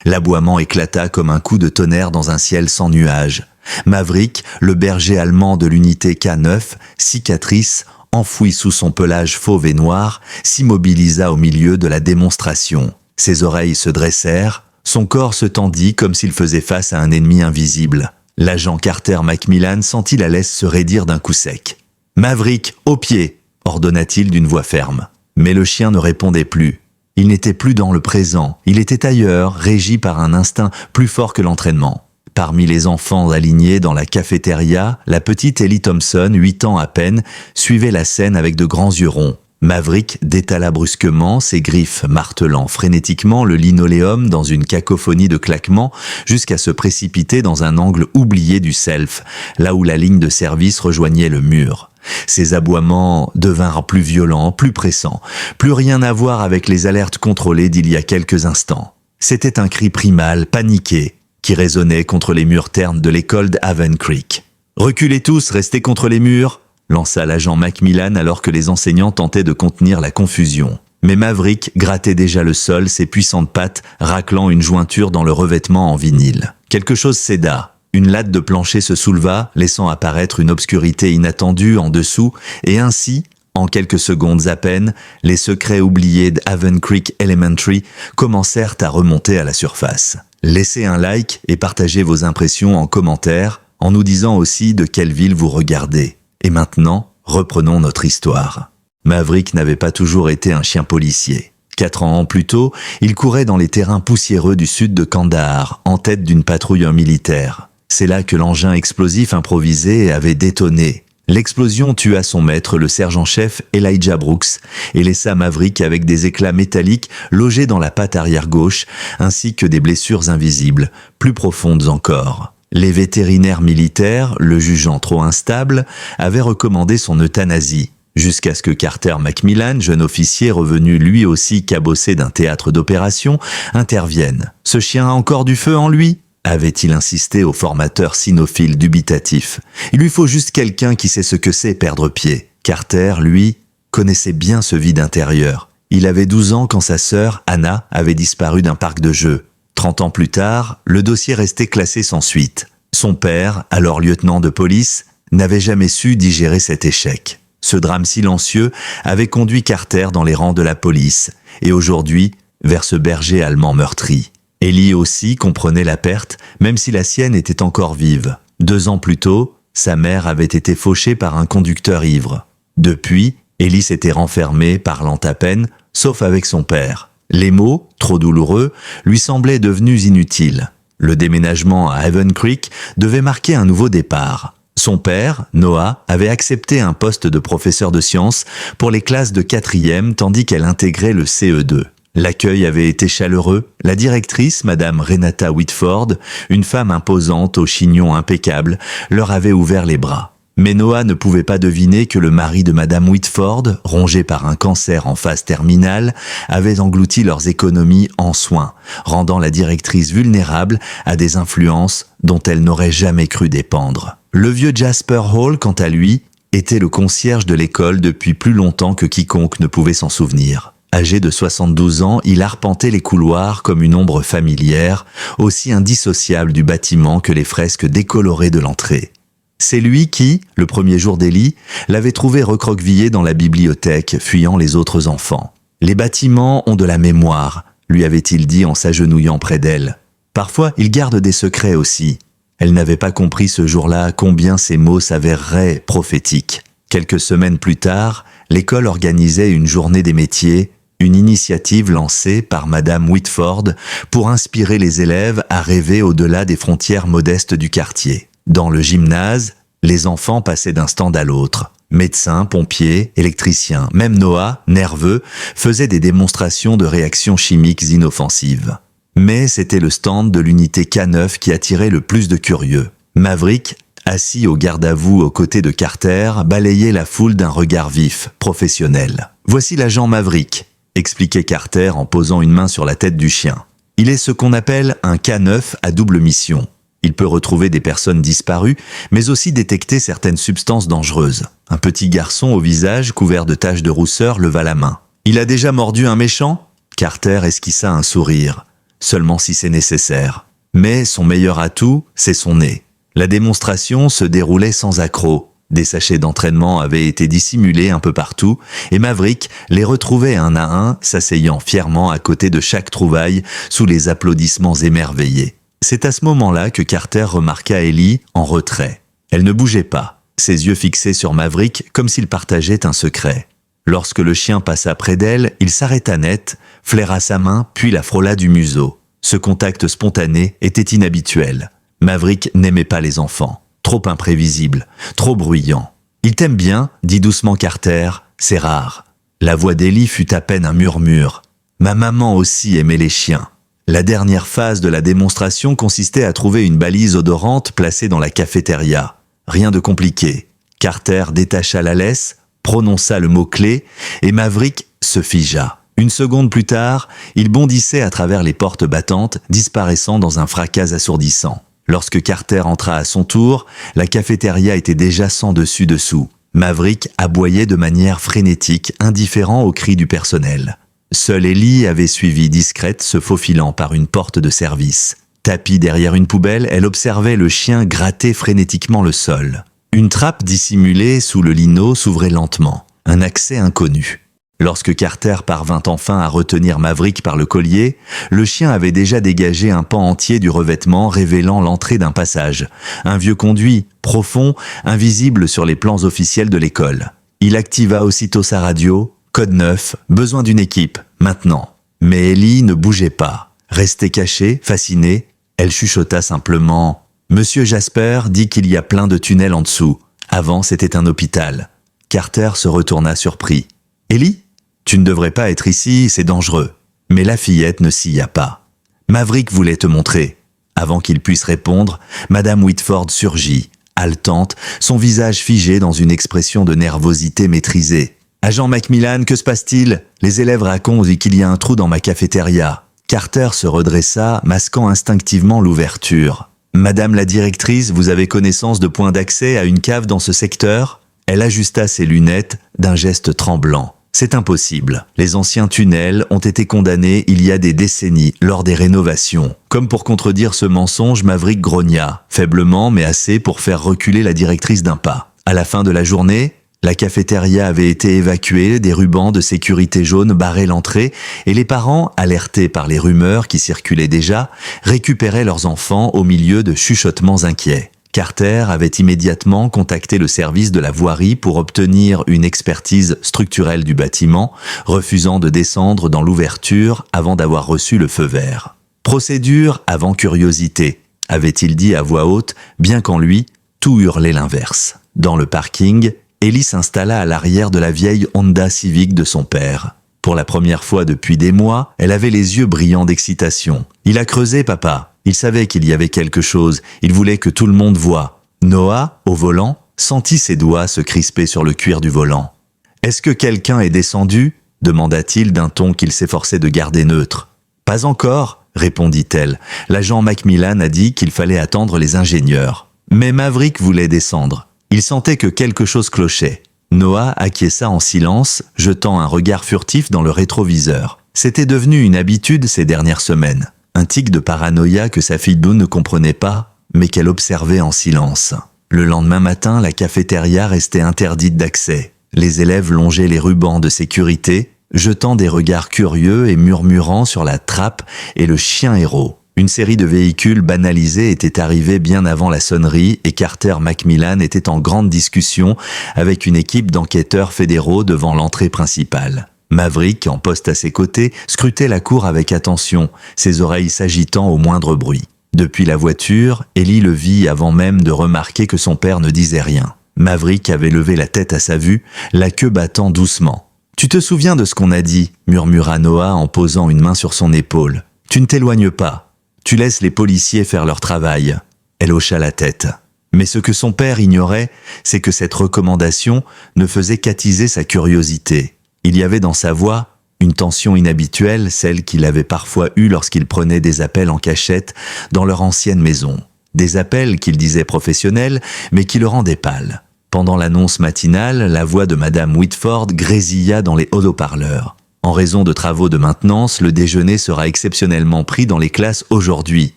L'aboiement éclata comme un coup de tonnerre dans un ciel sans nuages. Maverick, le berger allemand de l'unité K9, cicatrice, enfoui sous son pelage fauve et noir, s'immobilisa au milieu de la démonstration. Ses oreilles se dressèrent, son corps se tendit comme s'il faisait face à un ennemi invisible. L'agent Carter Macmillan sentit la laisse se raidir d'un coup sec. « Maverick, au pied !» ordonna-t-il d'une voix ferme. Mais le chien ne répondait plus. Il n'était plus dans le présent, il était ailleurs, régi par un instinct plus fort que l'entraînement. Parmi les enfants alignés dans la cafétéria, la petite Ellie Thompson, 8 ans à peine, suivait la scène avec de grands yeux ronds. Maverick détala brusquement, ses griffes martelant frénétiquement le linoléum dans une cacophonie de claquements jusqu'à se précipiter dans un angle oublié du self, là où la ligne de service rejoignait le mur. Ses aboiements devinrent plus violents, plus pressants, plus rien à voir avec les alertes contrôlées d'il y a quelques instants. C'était un cri primal, paniqué, qui résonnait contre les murs ternes de l'école d'Haven Creek. « Reculez tous, restez contre les murs !» lança l'agent Macmillan alors que les enseignants tentaient de contenir la confusion. Mais Maverick grattait déjà le sol, ses puissantes pattes raclant une jointure dans le revêtement en vinyle. Quelque chose céda. Une latte de plancher se souleva, laissant apparaître une obscurité inattendue en dessous, et ainsi, en quelques secondes à peine, les secrets oubliés d'Haven Creek Elementary commencèrent à remonter à la surface. Laissez un like et partagez vos impressions en commentaire, en nous disant aussi de quelle ville vous regardez. Et maintenant, reprenons notre histoire. Maverick n'avait pas toujours été un chien policier. 4 ans plus tôt, il courait dans les terrains poussiéreux du sud de Kandahar, en tête d'une patrouille militaire. C'est là que l'engin explosif improvisé avait détonné. L'explosion tua son maître, le sergent-chef Elijah Brooks, et laissa Maverick avec des éclats métalliques logés dans la patte arrière gauche, ainsi que des blessures invisibles, plus profondes encore. Les vétérinaires militaires, le jugeant trop instable, avaient recommandé son euthanasie, jusqu'à ce que Carter Macmillan, jeune officier revenu lui aussi cabossé d'un théâtre d'opération, intervienne. « Ce chien a encore du feu en lui ?» avait-il insisté au formateur cynophile dubitatif. « Il lui faut juste quelqu'un qui sait ce que c'est perdre pied. » Carter, lui, connaissait bien ce vide intérieur. Il avait 12 ans quand sa sœur, Anna, avait disparu d'un parc de jeux. 30 ans plus tard, le dossier restait classé sans suite. Son père, alors lieutenant de police, n'avait jamais su digérer cet échec. Ce drame silencieux avait conduit Carter dans les rangs de la police, et aujourd'hui, vers ce berger allemand meurtri. Ellie aussi comprenait la perte, même si la sienne était encore vive. 2 ans plus tôt, sa mère avait été fauchée par un conducteur ivre. Depuis, Ellie s'était renfermée, parlant à peine, sauf avec son père. Les mots, trop douloureux, lui semblaient devenus inutiles. Le déménagement à Haven Creek devait marquer un nouveau départ. Son père, Noah, avait accepté un poste de professeur de sciences pour les classes de 4e tandis qu'elle intégrait le CE2. L'accueil avait été chaleureux. La directrice, Madame Renata Whitford, une femme imposante au chignon impeccable, leur avait ouvert les bras. Mais Noah ne pouvait pas deviner que le mari de Madame Whitford, rongé par un cancer en phase terminale, avait englouti leurs économies en soins, rendant la directrice vulnérable à des influences dont elle n'aurait jamais cru dépendre. Le vieux Jasper Hall, quant à lui, était le concierge de l'école depuis plus longtemps que quiconque ne pouvait s'en souvenir. Âgé de 72 ans, il arpentait les couloirs comme une ombre familière, aussi indissociable du bâtiment que les fresques décolorées de l'entrée. C'est lui qui, le premier jour d'Ellie, l'avait trouvé recroquevillé dans la bibliothèque, fuyant les autres enfants. « Les bâtiments ont de la mémoire », lui avait-il dit en s'agenouillant près d'elle. « Parfois, ils gardent des secrets aussi. » Elle n'avait pas compris ce jour-là combien ces mots s'avéreraient prophétiques. Quelques semaines plus tard, l'école organisait une journée des métiers, une initiative lancée par Madame Whitford pour inspirer les élèves à rêver au-delà des frontières modestes du quartier. Dans le gymnase, les enfants passaient d'un stand à l'autre. Médecins, pompiers, électriciens, même Noah, nerveux, faisait des démonstrations de réactions chimiques inoffensives. Mais c'était le stand de l'unité K9 qui attirait le plus de curieux. Maverick, assis au garde-à-vous aux côtés de Carter, balayait la foule d'un regard vif, professionnel. « Voici l'agent Maverick », expliquait Carter en posant une main sur la tête du chien. « Il est ce qu'on appelle un K9 à double mission. Il peut retrouver des personnes disparues, mais aussi détecter certaines substances dangereuses. » Un petit garçon au visage couvert de taches de rousseur leva la main. « Il a déjà mordu un méchant ?» Carter esquissa un sourire. seulement si c'est nécessaire. Mais son meilleur atout, c'est son nez. La démonstration se déroulait sans accroc. Des sachets d'entraînement avaient été dissimulés un peu partout, et Maverick les retrouvait un à un, s'asseyant fièrement à côté de chaque trouvaille, sous les applaudissements émerveillés. C'est à ce moment-là que Carter remarqua Ellie en retrait. Elle ne bougeait pas, ses yeux fixés sur Maverick comme s'il partageait un secret. Lorsque le chien passa près d'elle, il s'arrêta net, flaira sa main, puis la frôla du museau. Ce contact spontané était inhabituel. Maverick n'aimait pas les enfants. Trop imprévisible, trop bruyant. « Il t'aime bien » dit doucement Carter, « c'est rare. » La voix d'Ellie fut à peine un murmure. « Ma maman aussi aimait les chiens. » La dernière phase de la démonstration consistait à trouver une balise odorante placée dans la cafétéria. Rien de compliqué. Carter détacha la laisse, prononça le mot-clé, et Maverick se figea. Une seconde plus tard, il bondissait à travers les portes battantes, disparaissant dans un fracas assourdissant. Lorsque Carter entra à son tour, la cafétéria était déjà sans dessus-dessous. Maverick aboyait de manière frénétique, indifférent aux cris du personnel. Seule Ellie avait suivi discrète, se faufilant par une porte de service. Tapie derrière une poubelle, elle observait le chien gratter frénétiquement le sol. Une trappe dissimulée sous le lino s'ouvrait lentement. Un accès inconnu. Lorsque Carter parvint enfin à retenir Maverick par le collier, le chien avait déjà dégagé un pan entier du revêtement révélant l'entrée d'un passage. Un vieux conduit, profond, invisible sur les plans officiels de l'école. Il activa aussitôt sa radio. Code 9, besoin d'une équipe, maintenant. Mais Ellie ne bougeait pas. Restée cachée, fascinée, elle chuchota simplement « Monsieur Jasper dit qu'il y a plein de tunnels en dessous. Avant, c'était un hôpital. » Carter se retourna surpris. « Ellie ? Tu ne devrais pas être ici, c'est dangereux. » Mais la fillette ne s'y a pas. « Maverick voulait te montrer. » Avant qu'il puisse répondre, Madame Whitford surgit, haletante, son visage figé dans une expression de nervosité maîtrisée. « Agent Macmillan, que se passe-t-il ? Les élèves racontent qu'il y a un trou dans ma cafétéria. » Carter se redressa, masquant instinctivement l'ouverture. « Madame la directrice, vous avez connaissance de points d'accès à une cave dans ce secteur ?» Elle ajusta ses lunettes d'un geste tremblant. C'est impossible. Les anciens tunnels ont été condamnés il y a des décennies lors des rénovations. Comme pour contredire ce mensonge, Maverick grogna, faiblement mais assez pour faire reculer la directrice d'un pas. À la fin de la journée, la cafétéria avait été évacuée, des rubans de sécurité jaune barraient l'entrée et les parents, alertés par les rumeurs qui circulaient déjà, récupéraient leurs enfants au milieu de chuchotements inquiets. Carter avait immédiatement contacté le service de la voirie pour obtenir une expertise structurelle du bâtiment, refusant de descendre dans l'ouverture avant d'avoir reçu le feu vert. Procédure avant curiosité, avait-il dit à voix haute, bien qu'en lui, tout hurlait l'inverse. Dans le parking, Ellie s'installa à l'arrière de la vieille Honda Civic de son père. Pour la première fois depuis des mois, elle avait les yeux brillants d'excitation. « Il a creusé, papa !» Il savait qu'il y avait quelque chose, il voulait que tout le monde voie. Noah, au volant, sentit ses doigts se crisper sur le cuir du volant. « Est-ce que quelqu'un est descendu ?» demanda-t-il d'un ton qu'il s'efforçait de garder neutre. « Pas encore » répondit-elle. L'agent Macmillan a dit qu'il fallait attendre les ingénieurs. Mais Maverick voulait descendre. Il sentait que quelque chose clochait. Noah acquiesça en silence, jetant un regard furtif dans le rétroviseur. C'était devenu une habitude ces dernières semaines. Un tic de paranoïa que sa fille Dawn ne comprenait pas, mais qu'elle observait en silence. Le lendemain matin, la cafétéria restait interdite d'accès. Les élèves longeaient les rubans de sécurité, jetant des regards curieux et murmurant sur la trappe et le chien héros. Une série de véhicules banalisés était arrivée bien avant la sonnerie et Carter Macmillan était en grande discussion avec une équipe d'enquêteurs fédéraux devant l'entrée principale. Maverick, en poste à ses côtés, scrutait la cour avec attention, ses oreilles s'agitant au moindre bruit. Depuis la voiture, Ellie le vit avant même de remarquer que son père ne disait rien. Maverick avait levé la tête à sa vue, la queue battant doucement. « Tu te souviens de ce qu'on a dit ?» murmura Noah en posant une main sur son épaule. « Tu ne t'éloignes pas. Tu laisses les policiers faire leur travail. » Elle hocha la tête. Mais ce que son père ignorait, c'est que cette recommandation ne faisait qu'attiser sa curiosité. Il y avait dans sa voix une tension inhabituelle, celle qu'il avait parfois eue lorsqu'il prenait des appels en cachette dans leur ancienne maison. Des appels qu'il disait professionnels, mais qui le rendaient pâle. Pendant l'annonce matinale, la voix de Madame Whitford grésilla dans les haut-parleurs. En raison de travaux de maintenance, le déjeuner sera exceptionnellement pris dans les classes aujourd'hui.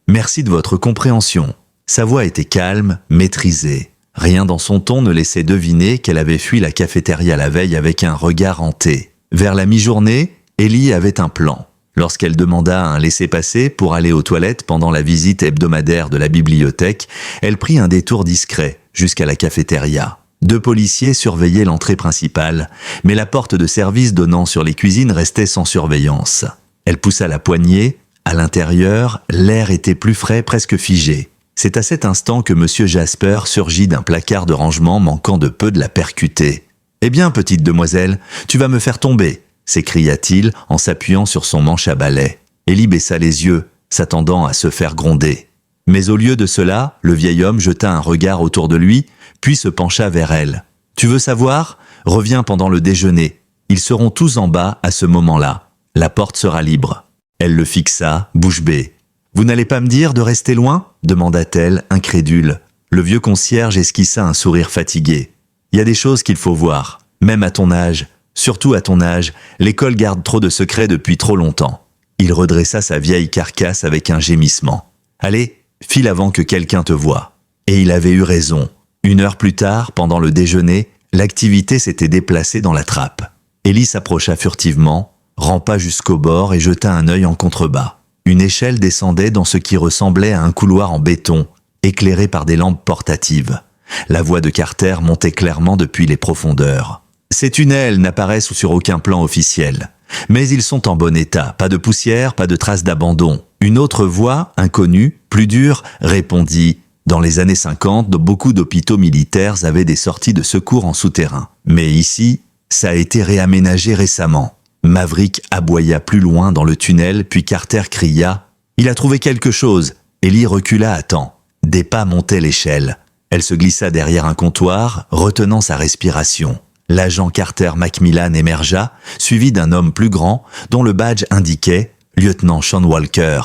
Merci de votre compréhension. » Sa voix était calme, maîtrisée. Rien dans son ton ne laissait deviner qu'elle avait fui la cafétéria la veille avec un regard hanté. Vers la mi-journée, Ellie avait un plan. Lorsqu'elle demanda un laissez-passer pour aller aux toilettes pendant la visite hebdomadaire de la bibliothèque, elle prit un détour discret jusqu'à la cafétéria. 2 policiers surveillaient l'entrée principale, mais la porte de service donnant sur les cuisines restait sans surveillance. Elle poussa la poignée. À l'intérieur, l'air était plus frais, presque figé. C'est à cet instant que M. Jasper surgit d'un placard de rangement manquant de peu de la percuter. « Eh bien, petite demoiselle, tu vas me faire tomber !» s'écria-t-il en s'appuyant sur son manche à balai. Ellie baissa les yeux, s'attendant à se faire gronder. Mais au lieu de cela, le vieil homme jeta un regard autour de lui, puis se pencha vers elle. « Tu veux savoir ? Reviens pendant le déjeuner. Ils seront tous en bas à ce moment-là. La porte sera libre. » Elle le fixa, bouche bée. « Vous n'allez pas me dire de rester loin ?» demanda-t-elle, incrédule. Le vieux concierge esquissa un sourire fatigué. « Il y a des choses qu'il faut voir, même à ton âge. Surtout à ton âge, l'école garde trop de secrets depuis trop longtemps. » Il redressa sa vieille carcasse avec un gémissement. « Allez, file avant que quelqu'un te voie. » Et il avait eu raison. 1 heure plus tard, pendant le déjeuner, l'activité s'était déplacée dans la trappe. Ellie s'approcha furtivement, rampa jusqu'au bord et jeta un œil en contrebas. Une échelle descendait dans ce qui ressemblait à un couloir en béton, éclairé par des lampes portatives. La voix de Carter montait clairement depuis les profondeurs. Ces tunnels n'apparaissent sur aucun plan officiel. Mais ils sont en bon état, pas de poussière, pas de traces d'abandon. Une autre voix, inconnue, plus dure, répondit « Dans les années 50, beaucoup d'hôpitaux militaires avaient des sorties de secours en souterrain. Mais ici, ça a été réaménagé récemment. » Maverick aboya plus loin dans le tunnel, puis Carter cria « Il a trouvé quelque chose !» Ellie recula à temps. Des pas montaient l'échelle. Elle se glissa derrière un comptoir, retenant sa respiration. L'agent Carter Macmillan émergea, suivi d'un homme plus grand, dont le badge indiquait « Lieutenant Sean Walker ».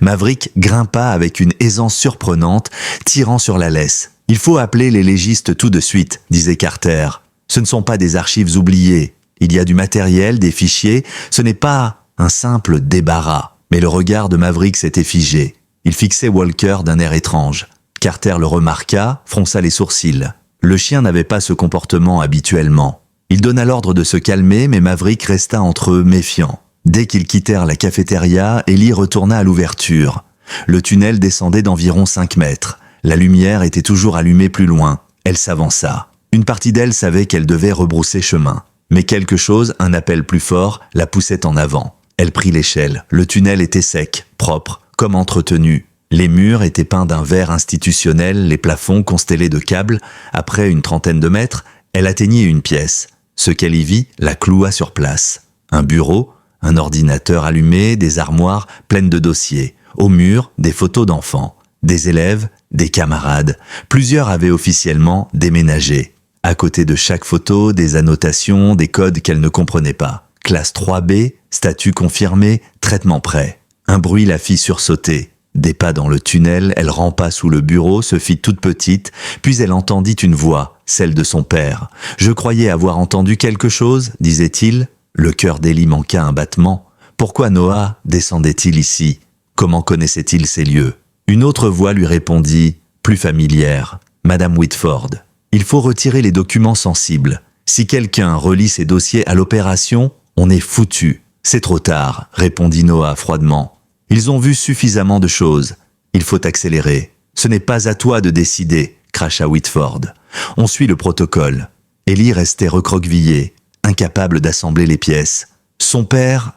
Maverick grimpa avec une aisance surprenante, tirant sur la laisse. « Il faut appeler les légistes tout de suite », disait Carter. « Ce ne sont pas des archives oubliées. Il y a du matériel, des fichiers, ce n'est pas un simple débarras. » Mais le regard de Maverick s'était figé. Il fixait Walker d'un air étrange. Carter le remarqua, fronça les sourcils. Le chien n'avait pas ce comportement habituellement. Il donna l'ordre de se calmer, mais Maverick resta entre eux méfiant. Dès qu'ils quittèrent la cafétéria, Ellie retourna à l'ouverture. Le tunnel descendait d'environ 5 mètres. La lumière était toujours allumée plus loin. Elle s'avança. Une partie d'elle savait qu'elle devait rebrousser chemin. Mais quelque chose, un appel plus fort, la poussait en avant. Elle prit l'échelle. Le tunnel était sec, propre, comme entretenu. Les murs étaient peints d'un vert institutionnel, les plafonds constellés de câbles. Après une 30aine de mètres, elle atteignit une pièce. Ce qu'elle y vit la cloua sur place. Un bureau, un ordinateur allumé, des armoires pleines de dossiers. Au mur, des photos d'enfants, des élèves, des camarades. Plusieurs avaient officiellement déménagé. À côté de chaque photo, des annotations, des codes qu'elle ne comprenait pas. Classe 3B, statut confirmé, traitement prêt. Un bruit la fit sursauter. Des pas dans le tunnel, elle rampa sous le bureau, se fit toute petite, puis elle entendit une voix, celle de son père. « Je croyais avoir entendu quelque chose » disait-il. Le cœur d'Ellie manqua un battement. Pourquoi Noah descendait-il ici? Comment connaissait-il ces lieux? Une autre voix lui répondit, plus familière. « Madame Whitford, il faut retirer les documents sensibles. Si quelqu'un relie ces dossiers à l'opération, on est foutu. »« C'est trop tard, » répondit Noah froidement. « Ils ont vu suffisamment de choses. Il faut accélérer. Ce n'est pas à toi de décider, » cracha Whitford. « On suit le protocole. » Ellie restait recroquevillée, incapable d'assembler les pièces. Son père,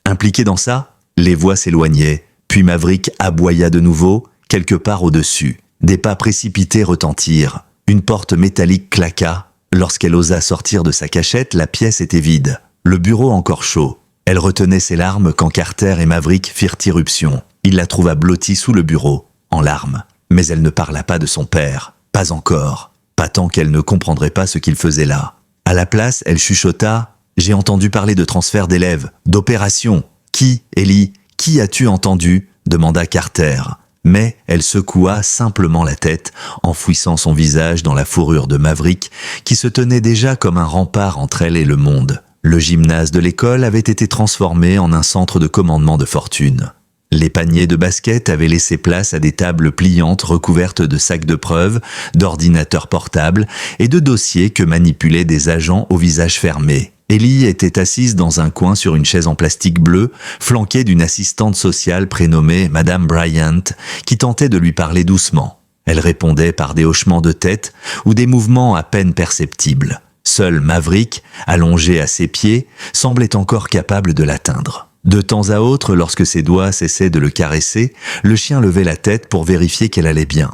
impliqué dans ça? Les voix s'éloignaient, puis Maverick aboya de nouveau, quelque part au-dessus. Des pas précipités retentirent. Une porte métallique claqua. Lorsqu'elle osa sortir de sa cachette, la pièce était vide. Le bureau encore chaud. Elle retenait ses larmes quand Carter et Maverick firent irruption. Il la trouva blottie sous le bureau, en larmes. Mais elle ne parla pas de son père. Pas encore. Pas tant qu'elle ne comprendrait pas ce qu'il faisait là. À la place, elle chuchota « J'ai entendu parler de transfert d'élèves, d'opération. Qui, Ellie, qui as-tu entendu ?» demanda Carter. Mais elle secoua simplement la tête, enfouissant son visage dans la fourrure de Maverick, qui se tenait déjà comme un rempart entre elle et le monde. Le gymnase de l'école avait été transformé en un centre de commandement de fortune. Les paniers de basket avaient laissé place à des tables pliantes recouvertes de sacs de preuves, d'ordinateurs portables et de dossiers que manipulaient des agents au visage fermé. Ellie était assise dans un coin sur une chaise en plastique bleu, flanquée d'une assistante sociale prénommée Madame Bryant, qui tentait de lui parler doucement. Elle répondait par des hochements de tête ou des mouvements à peine perceptibles. Seul Maverick, allongé à ses pieds, semblait encore capable de l'atteindre. De temps à autre, lorsque ses doigts cessaient de le caresser, le chien levait la tête pour vérifier qu'elle allait bien.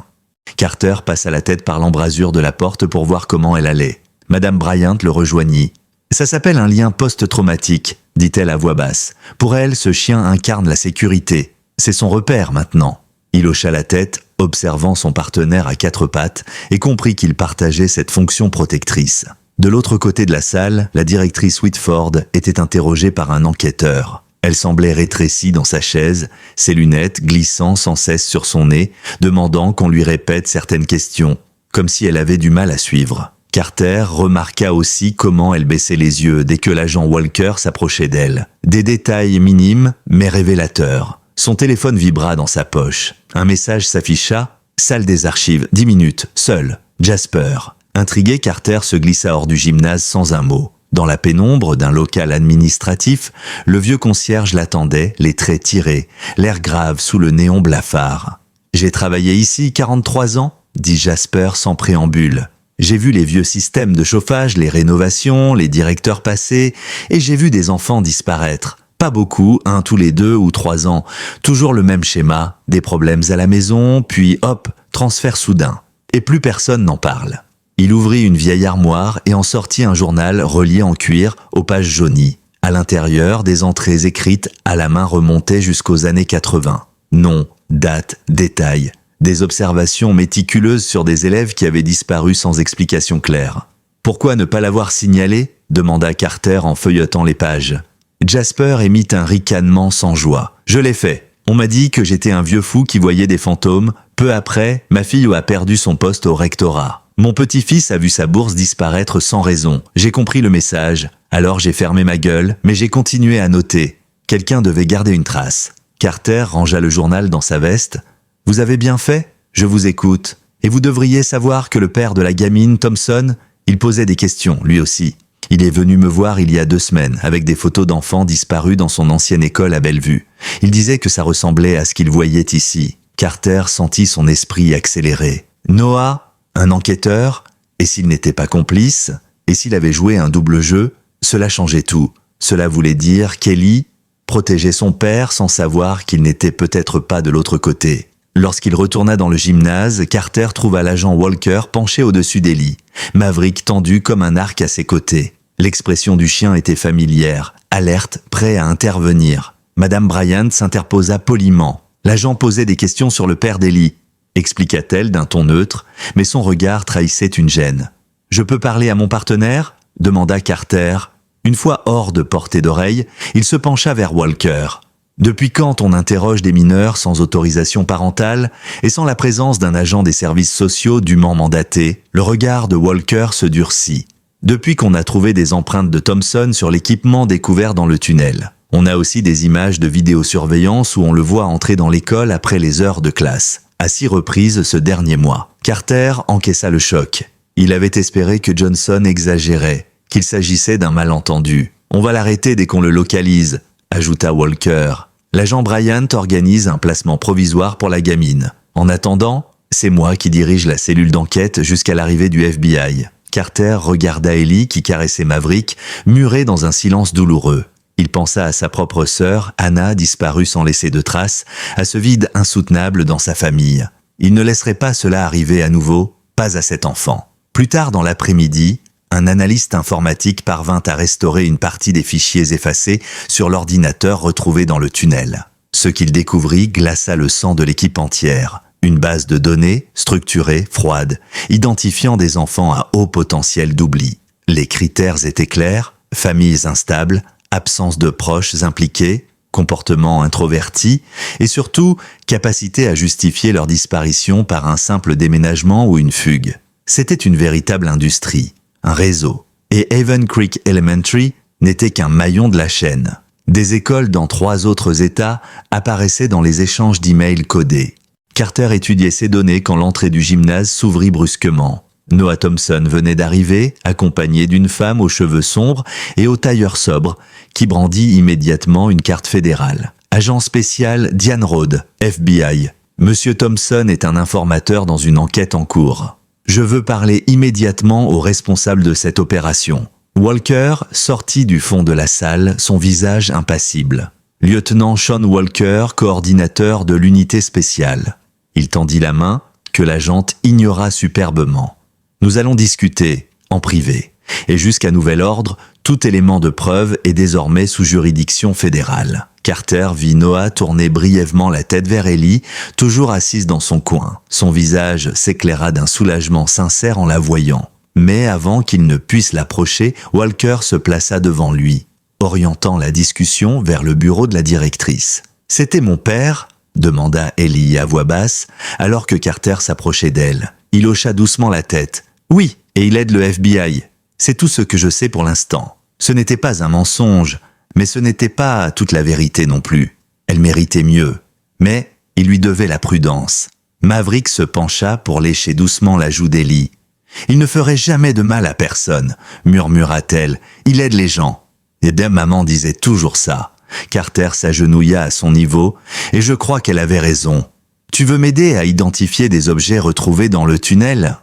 Carter passa la tête par l'embrasure de la porte pour voir comment elle allait. Madame Bryant le rejoignit. « Ça s'appelle un lien post-traumatique », dit-elle à voix basse. « Pour elle, ce chien incarne la sécurité. C'est son repère maintenant. » Il hocha la tête, observant son partenaire à quatre pattes, et comprit qu'il partageait cette fonction protectrice. De l'autre côté de la salle, la directrice Whitford était interrogée par un enquêteur. Elle semblait rétrécie dans sa chaise, ses lunettes glissant sans cesse sur son nez, demandant qu'on lui répète certaines questions, comme si elle avait du mal à suivre. Carter remarqua aussi comment elle baissait les yeux dès que l'agent Walker s'approchait d'elle. Des détails minimes, mais révélateurs. Son téléphone vibra dans sa poche. Un message s'afficha. « Salle des archives, 10 minutes, seul. Jasper. » Intrigué, Carter se glissa hors du gymnase sans un mot. Dans la pénombre d'un local administratif, le vieux concierge l'attendait, les traits tirés, l'air grave sous le néon blafard. « J'ai travaillé ici 43 ans, dit Jasper sans préambule. J'ai vu les vieux systèmes de chauffage, les rénovations, les directeurs passer, et j'ai vu des enfants disparaître. Pas beaucoup, un tous les 2 ou 3 ans. Toujours le même schéma, des problèmes à la maison, puis hop, transfert soudain. Et plus personne n'en parle. » Il ouvrit une vieille armoire et en sortit un journal relié en cuir aux pages jaunies. À l'intérieur, des entrées écrites à la main remontaient jusqu'aux années 80. Nom, date, détails. Des observations méticuleuses sur des élèves qui avaient disparu sans explication claire. « Pourquoi ne pas l'avoir signalé ?» demanda Carter en feuilletant les pages. Jasper émit un ricanement sans joie. « Je l'ai fait. On m'a dit que j'étais un vieux fou qui voyait des fantômes. Peu après, ma fille a perdu son poste au rectorat. Mon petit-fils a vu sa bourse disparaître sans raison. J'ai compris le message. Alors j'ai fermé ma gueule, mais j'ai continué à noter. Quelqu'un devait garder une trace. » Carter rangea le journal dans sa veste. « Vous avez bien fait ? Je vous écoute. Et vous devriez savoir que le père de la gamine, Thompson, il posait des questions, lui aussi. Il est venu me voir il y a 2 semaines, avec des photos d'enfants disparus dans son ancienne école à Bellevue. Il disait que ça ressemblait à ce qu'il voyait ici. » Carter sentit son esprit accélérer. « Noah ? Un enquêteur ? Et s'il n'était pas complice ? Et s'il avait joué un double jeu ? Cela changeait tout. Cela voulait dire qu'Ellie protégeait son père sans savoir qu'il n'était peut-être pas de l'autre côté. Lorsqu'il retourna dans le gymnase, Carter trouva l'agent Walker penché au-dessus d'Ellie, Maverick tendu comme un arc à ses côtés. L'expression du chien était familière, alerte, prêt à intervenir. Madame Bryant s'interposa poliment. L'agent posait des questions sur le père d'Ellie, expliqua-t-elle d'un ton neutre, mais son regard trahissait une gêne. « Je peux parler à mon partenaire ?» demanda Carter. Une fois hors de portée d'oreille, il se pencha vers Walker. « Depuis quand on interroge des mineurs sans autorisation parentale et sans la présence d'un agent des services sociaux dûment mandaté ?» Le regard de Walker se durcit. « Depuis qu'on a trouvé des empreintes de Thompson sur l'équipement découvert dans le tunnel. On a aussi des images de vidéosurveillance où on le voit entrer dans l'école après les heures de classe. À 6 reprises ce dernier mois. » Carter encaissa le choc. Il avait espéré que Johnson exagérait, qu'il s'agissait d'un malentendu. « On va l'arrêter dès qu'on le localise », ajouta Walker. L'agent Bryant organise un placement provisoire pour la gamine. En attendant, c'est moi qui dirige la cellule d'enquête jusqu'à l'arrivée du FBI. Carter regarda Ellie qui caressait Maverick, muré dans un silence douloureux. Il pensa à sa propre sœur, Anna, disparue sans laisser de traces, à ce vide insoutenable dans sa famille. Il ne laisserait pas cela arriver à nouveau, pas à cet enfant. Plus tard dans l'après-midi, un analyste informatique parvint à restaurer une partie des fichiers effacés sur l'ordinateur retrouvé dans le tunnel. Ce qu'il découvrit glaça le sang de l'équipe entière. Une base de données, structurée, froide, identifiant des enfants à haut potentiel d'oubli. Les critères étaient clairs, familles instables, absence de proches impliqués, comportement introverti et surtout capacité à justifier leur disparition par un simple déménagement ou une fugue. C'était une véritable industrie, un réseau. Et Haven Creek Elementary, n'était qu'un maillon de la chaîne. Des écoles dans 3 autres États apparaissaient dans les échanges d'emails codés. Carter étudiait ces données quand l'entrée du gymnase s'ouvrit brusquement. Noah Thompson venait d'arriver, accompagné d'une femme aux cheveux sombres et au tailleur sobre, qui brandit immédiatement une carte fédérale. Agent spécial Diane Rhodes, FBI. Monsieur Thompson est un informateur dans une enquête en cours. Je veux parler immédiatement au responsable de cette opération. Walker sortit du fond de la salle, son visage impassible. Lieutenant Sean Walker, coordinateur de l'unité spéciale. Il tendit la main, que l'agente ignora superbement. Nous allons discuter, en privé. Et jusqu'à nouvel ordre, tout élément de preuve est désormais sous juridiction fédérale. Carter vit Noah tourner brièvement la tête vers Ellie, toujours assise dans son coin. Son visage s'éclaira d'un soulagement sincère en la voyant. Mais avant qu'il ne puisse l'approcher, Walker se plaça devant lui, orientant la discussion vers le bureau de la directrice. « C'était mon père ?» demanda Ellie à voix basse, alors que Carter s'approchait d'elle. Il hocha doucement la tête. « Oui, et il aide le FBI. C'est tout ce que je sais pour l'instant. Ce n'était pas un mensonge, mais ce n'était pas toute la vérité non plus. Elle méritait mieux. Mais il lui devait la prudence. » Maverick se pencha pour lécher doucement la joue d'Ellie. « Il ne ferait jamais de mal à personne, » murmura-t-elle. « Il aide les gens. » Et bien maman disait toujours ça. Carter s'agenouilla à son niveau, et je crois qu'elle avait raison. « Tu veux m'aider à identifier des objets retrouvés dans le tunnel ?»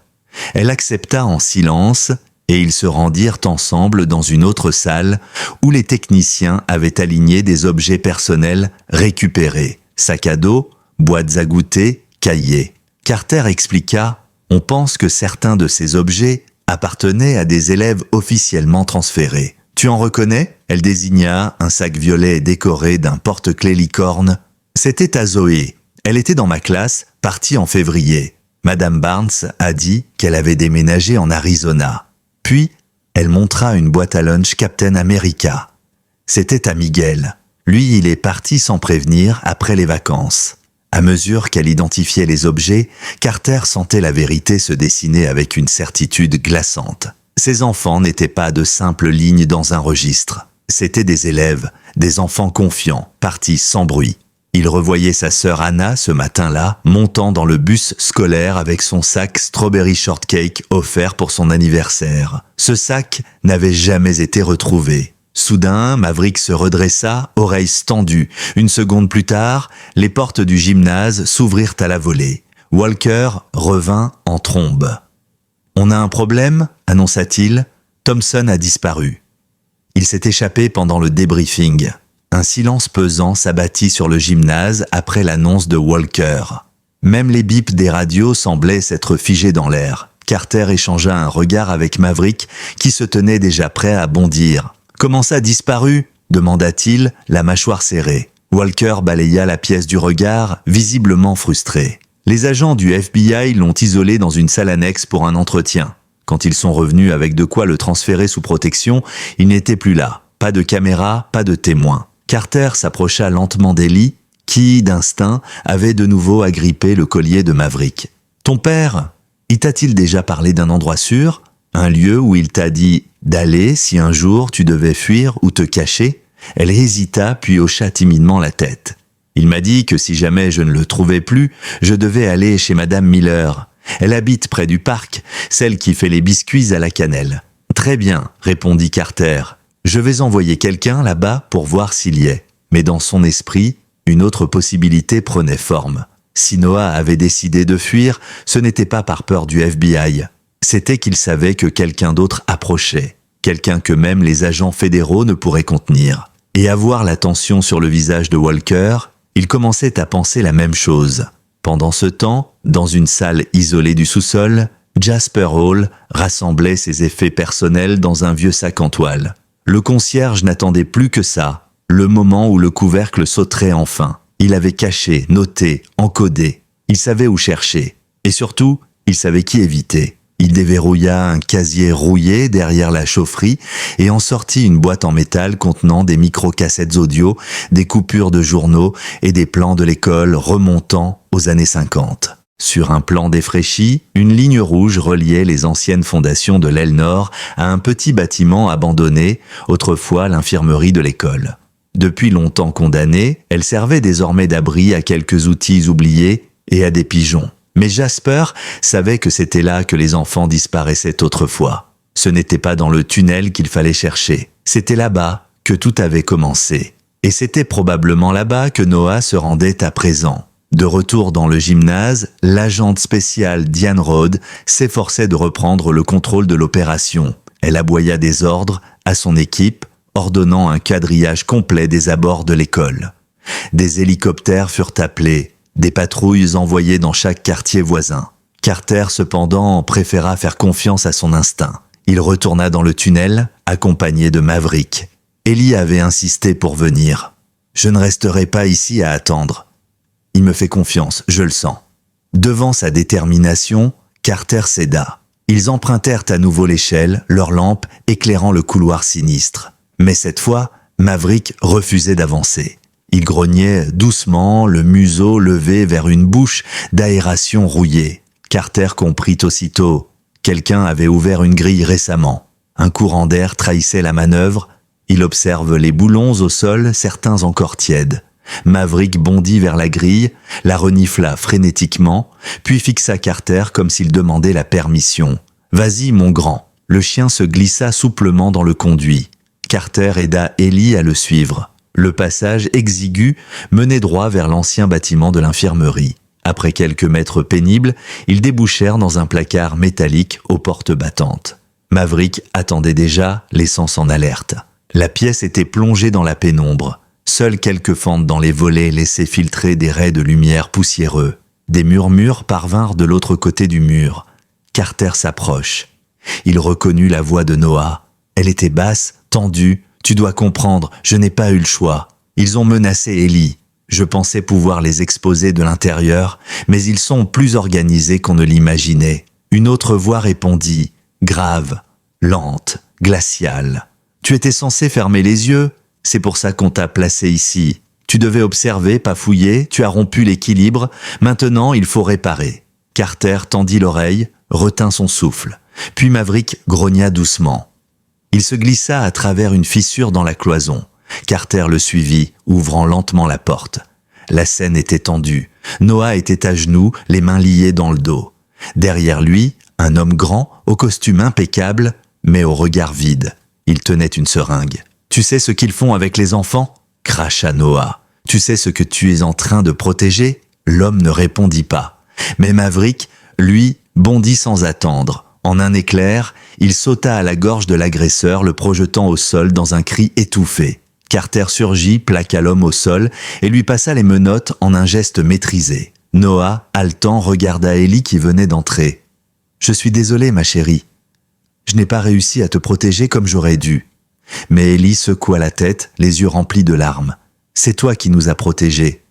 Elle accepta en silence, et ils se rendirent ensemble dans une autre salle où les techniciens avaient aligné des objets personnels récupérés. Sacs à dos, boîtes à goûter, cahiers. Carter expliqua: « On pense que certains de ces objets appartenaient à des élèves officiellement transférés. Tu en reconnais ?» Elle désigna un sac violet décoré d'un porte-clés licorne. « C'était à Zoé. Elle était dans ma classe, partie en février. Madame Barnes a dit qu'elle avait déménagé en Arizona. » Puis, elle montra une boîte à lunch Captain America. C'était à Miguel. Lui, il est parti sans prévenir après les vacances. À mesure qu'elle identifiait les objets, Carter sentait la vérité se dessiner avec une certitude glaçante. Ces enfants n'étaient pas de simples lignes dans un registre. C'étaient des élèves, des enfants confiants, partis sans bruit. Il revoyait sa sœur Anna ce matin-là, montant dans le bus scolaire avec son sac Strawberry Shortcake offert pour son anniversaire. Ce sac n'avait jamais été retrouvé. Soudain, Maverick se redressa, oreilles tendues. Une seconde plus tard, les portes du gymnase s'ouvrirent à la volée. Walker revint en trombe. « On a un problème ?» annonça-t-il. « Thompson a disparu. » Il s'est échappé pendant le débriefing. Un silence pesant s'abattit sur le gymnase après l'annonce de Walker. Même les bips des radios semblaient s'être figés dans l'air. Carter échangea un regard avec Maverick, qui se tenait déjà prêt à bondir. « Comment ça, disparu ?» demanda-t-il, la mâchoire serrée. Walker balaya la pièce du regard, visiblement frustré. Les agents du FBI l'ont isolé dans une salle annexe pour un entretien. Quand ils sont revenus avec de quoi le transférer sous protection, il n'était plus là. Pas de caméra, pas de témoin. Carter s'approcha lentement d'Ellie, qui, d'instinct, avait de nouveau agrippé le collier de Maverick. « Ton père, il t'a-t-il déjà parlé d'un endroit sûr ? Un lieu où il t'a dit d'aller si un jour tu devais fuir ou te cacher ?» Elle hésita puis hocha timidement la tête. « Il m'a dit que si jamais je ne le trouvais plus, je devais aller chez Madame Miller. Elle habite près du parc, celle qui fait les biscuits à la cannelle. »« Très bien, » répondit Carter. « Je vais envoyer quelqu'un là-bas pour voir s'il y est. » Mais dans son esprit, une autre possibilité prenait forme. Si Noah avait décidé de fuir, ce n'était pas par peur du FBI. C'était qu'il savait que quelqu'un d'autre approchait, quelqu'un que même les agents fédéraux ne pourraient contenir. Et à voir la tension sur le visage de Walker, il commençait à penser la même chose. Pendant ce temps, dans une salle isolée du sous-sol, Jasper Hall rassemblait ses effets personnels dans un vieux sac en toile. Le concierge n'attendait plus que ça, le moment où le couvercle sauterait enfin. Il avait caché, noté, encodé. Il savait où chercher. Et surtout, il savait qui éviter. Il déverrouilla un casier rouillé derrière la chaufferie et en sortit une boîte en métal contenant des micro-cassettes audio, des coupures de journaux et des plans de l'école remontant aux années 50. Sur un plan défraîchi, une ligne rouge reliait les anciennes fondations de l'aile nord à un petit bâtiment abandonné, autrefois l'infirmerie de l'école. Depuis longtemps condamnée, elle servait désormais d'abri à quelques outils oubliés et à des pigeons. Mais Jasper savait que c'était là que les enfants disparaissaient autrefois. Ce n'était pas dans le tunnel qu'il fallait chercher, c'était là-bas que tout avait commencé. Et c'était probablement là-bas que Noah se rendait à présent. De retour dans le gymnase, l'agente spéciale Diane Rhodes s'efforçait de reprendre le contrôle de l'opération. Elle aboya des ordres à son équipe, ordonnant un quadrillage complet des abords de l'école. Des hélicoptères furent appelés, des patrouilles envoyées dans chaque quartier voisin. Carter, cependant, préféra faire confiance à son instinct. Il retourna dans le tunnel, accompagné de Maverick. Ellie avait insisté pour venir. « Je ne resterai pas ici à attendre. Il me fait confiance, je le sens. » Devant sa détermination, Carter céda. Ils empruntèrent à nouveau l'échelle, leurs lampes éclairant le couloir sinistre. Mais cette fois, Maverick refusait d'avancer. Il grognait doucement, le museau levé vers une bouche d'aération rouillée. Carter comprit aussitôt. Quelqu'un avait ouvert une grille récemment. Un courant d'air trahissait la manœuvre. Il observe les boulons au sol, certains encore tièdes. Maverick bondit vers la grille, la renifla frénétiquement, puis fixa Carter comme s'il demandait la permission. « Vas-y, mon grand !» Le chien se glissa souplement dans le conduit. Carter aida Ellie à le suivre. Le passage exigu menait droit vers l'ancien bâtiment de l'infirmerie. Après quelques mètres pénibles, ils débouchèrent dans un placard métallique aux portes battantes. Maverick attendait déjà, l'essence en alerte. La pièce était plongée dans la pénombre. Seules quelques fentes dans les volets laissaient filtrer des raies de lumière poussiéreux. Des murmures parvinrent de l'autre côté du mur. Carter s'approche. Il reconnut la voix de Noah. Elle était basse, tendue. « Tu dois comprendre, je n'ai pas eu le choix. Ils ont menacé Ellie. Je pensais pouvoir les exposer de l'intérieur, mais ils sont plus organisés qu'on ne l'imaginait. » Une autre voix répondit, grave, lente, glaciale. « Tu étais censé fermer les yeux ? C'est pour ça qu'on t'a placé ici. Tu devais observer, pas fouiller, tu as rompu l'équilibre, maintenant il faut réparer. » Carter tendit l'oreille, retint son souffle. Puis Maverick grogna doucement. Il se glissa à travers une fissure dans la cloison. Carter le suivit, ouvrant lentement la porte. La scène était tendue. Noah était à genoux, les mains liées dans le dos. Derrière lui, un homme grand, au costume impeccable, mais au regard vide. Il tenait une seringue. « Tu sais ce qu'ils font avec les enfants ?» cracha Noah. « Tu sais ce que tu es en train de protéger ?» L'homme ne répondit pas. Mais Maverick, lui, bondit sans attendre. En un éclair, il sauta à la gorge de l'agresseur, le projetant au sol dans un cri étouffé. Carter surgit, plaqua l'homme au sol et lui passa les menottes en un geste maîtrisé. Noah, haletant, regarda Ellie qui venait d'entrer. « Je suis désolé, ma chérie. Je n'ai pas réussi à te protéger comme j'aurais dû. » Mais Ellie secoua la tête, les yeux remplis de larmes. « C'est toi qui nous as protégés.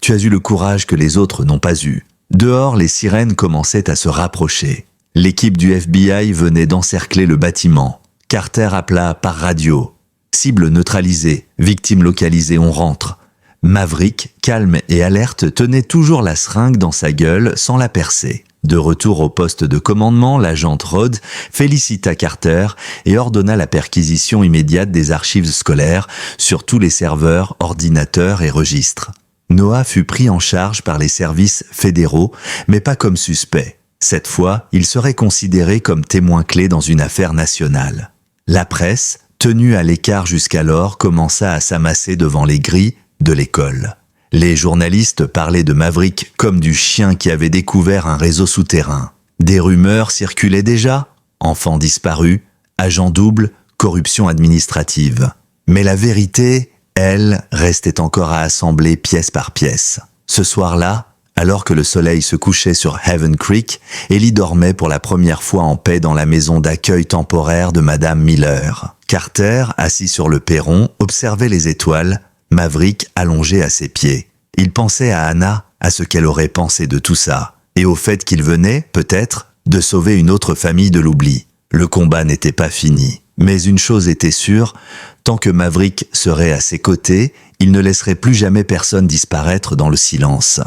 Tu as eu le courage que les autres n'ont pas eu. » Dehors, les sirènes commençaient à se rapprocher. L'équipe du FBI venait d'encercler le bâtiment. Carter appela par radio. « Cible neutralisée, victime localisée, on rentre. » Maverick, calme et alerte, tenait toujours la seringue dans sa gueule sans la percer. De retour au poste de commandement, l'agente Rhodes félicita Carter et ordonna la perquisition immédiate des archives scolaires sur tous les serveurs, ordinateurs et registres. Noah fut pris en charge par les services fédéraux, mais pas comme suspect. Cette fois, il serait considéré comme témoin clé dans une affaire nationale. La presse, tenue à l'écart jusqu'alors, commença à s'amasser devant les grilles de l'école. Les journalistes parlaient de Maverick comme du chien qui avait découvert un réseau souterrain. Des rumeurs circulaient déjà, enfants disparus, agents doubles, corruption administrative. Mais la vérité, elle, restait encore à assembler pièce par pièce. Ce soir-là, alors que le soleil se couchait sur Haven Creek, Ellie dormait pour la première fois en paix dans la maison d'accueil temporaire de Madame Miller. Carter, assis sur le perron, observait les étoiles, Maverick allongé à ses pieds. Il pensait à Anna, à ce qu'elle aurait pensé de tout ça, et au fait qu'il venait, peut-être, de sauver une autre famille de l'oubli. Le combat n'était pas fini. Mais une chose était sûre, tant que Maverick serait à ses côtés, il ne laisserait plus jamais personne disparaître dans le silence.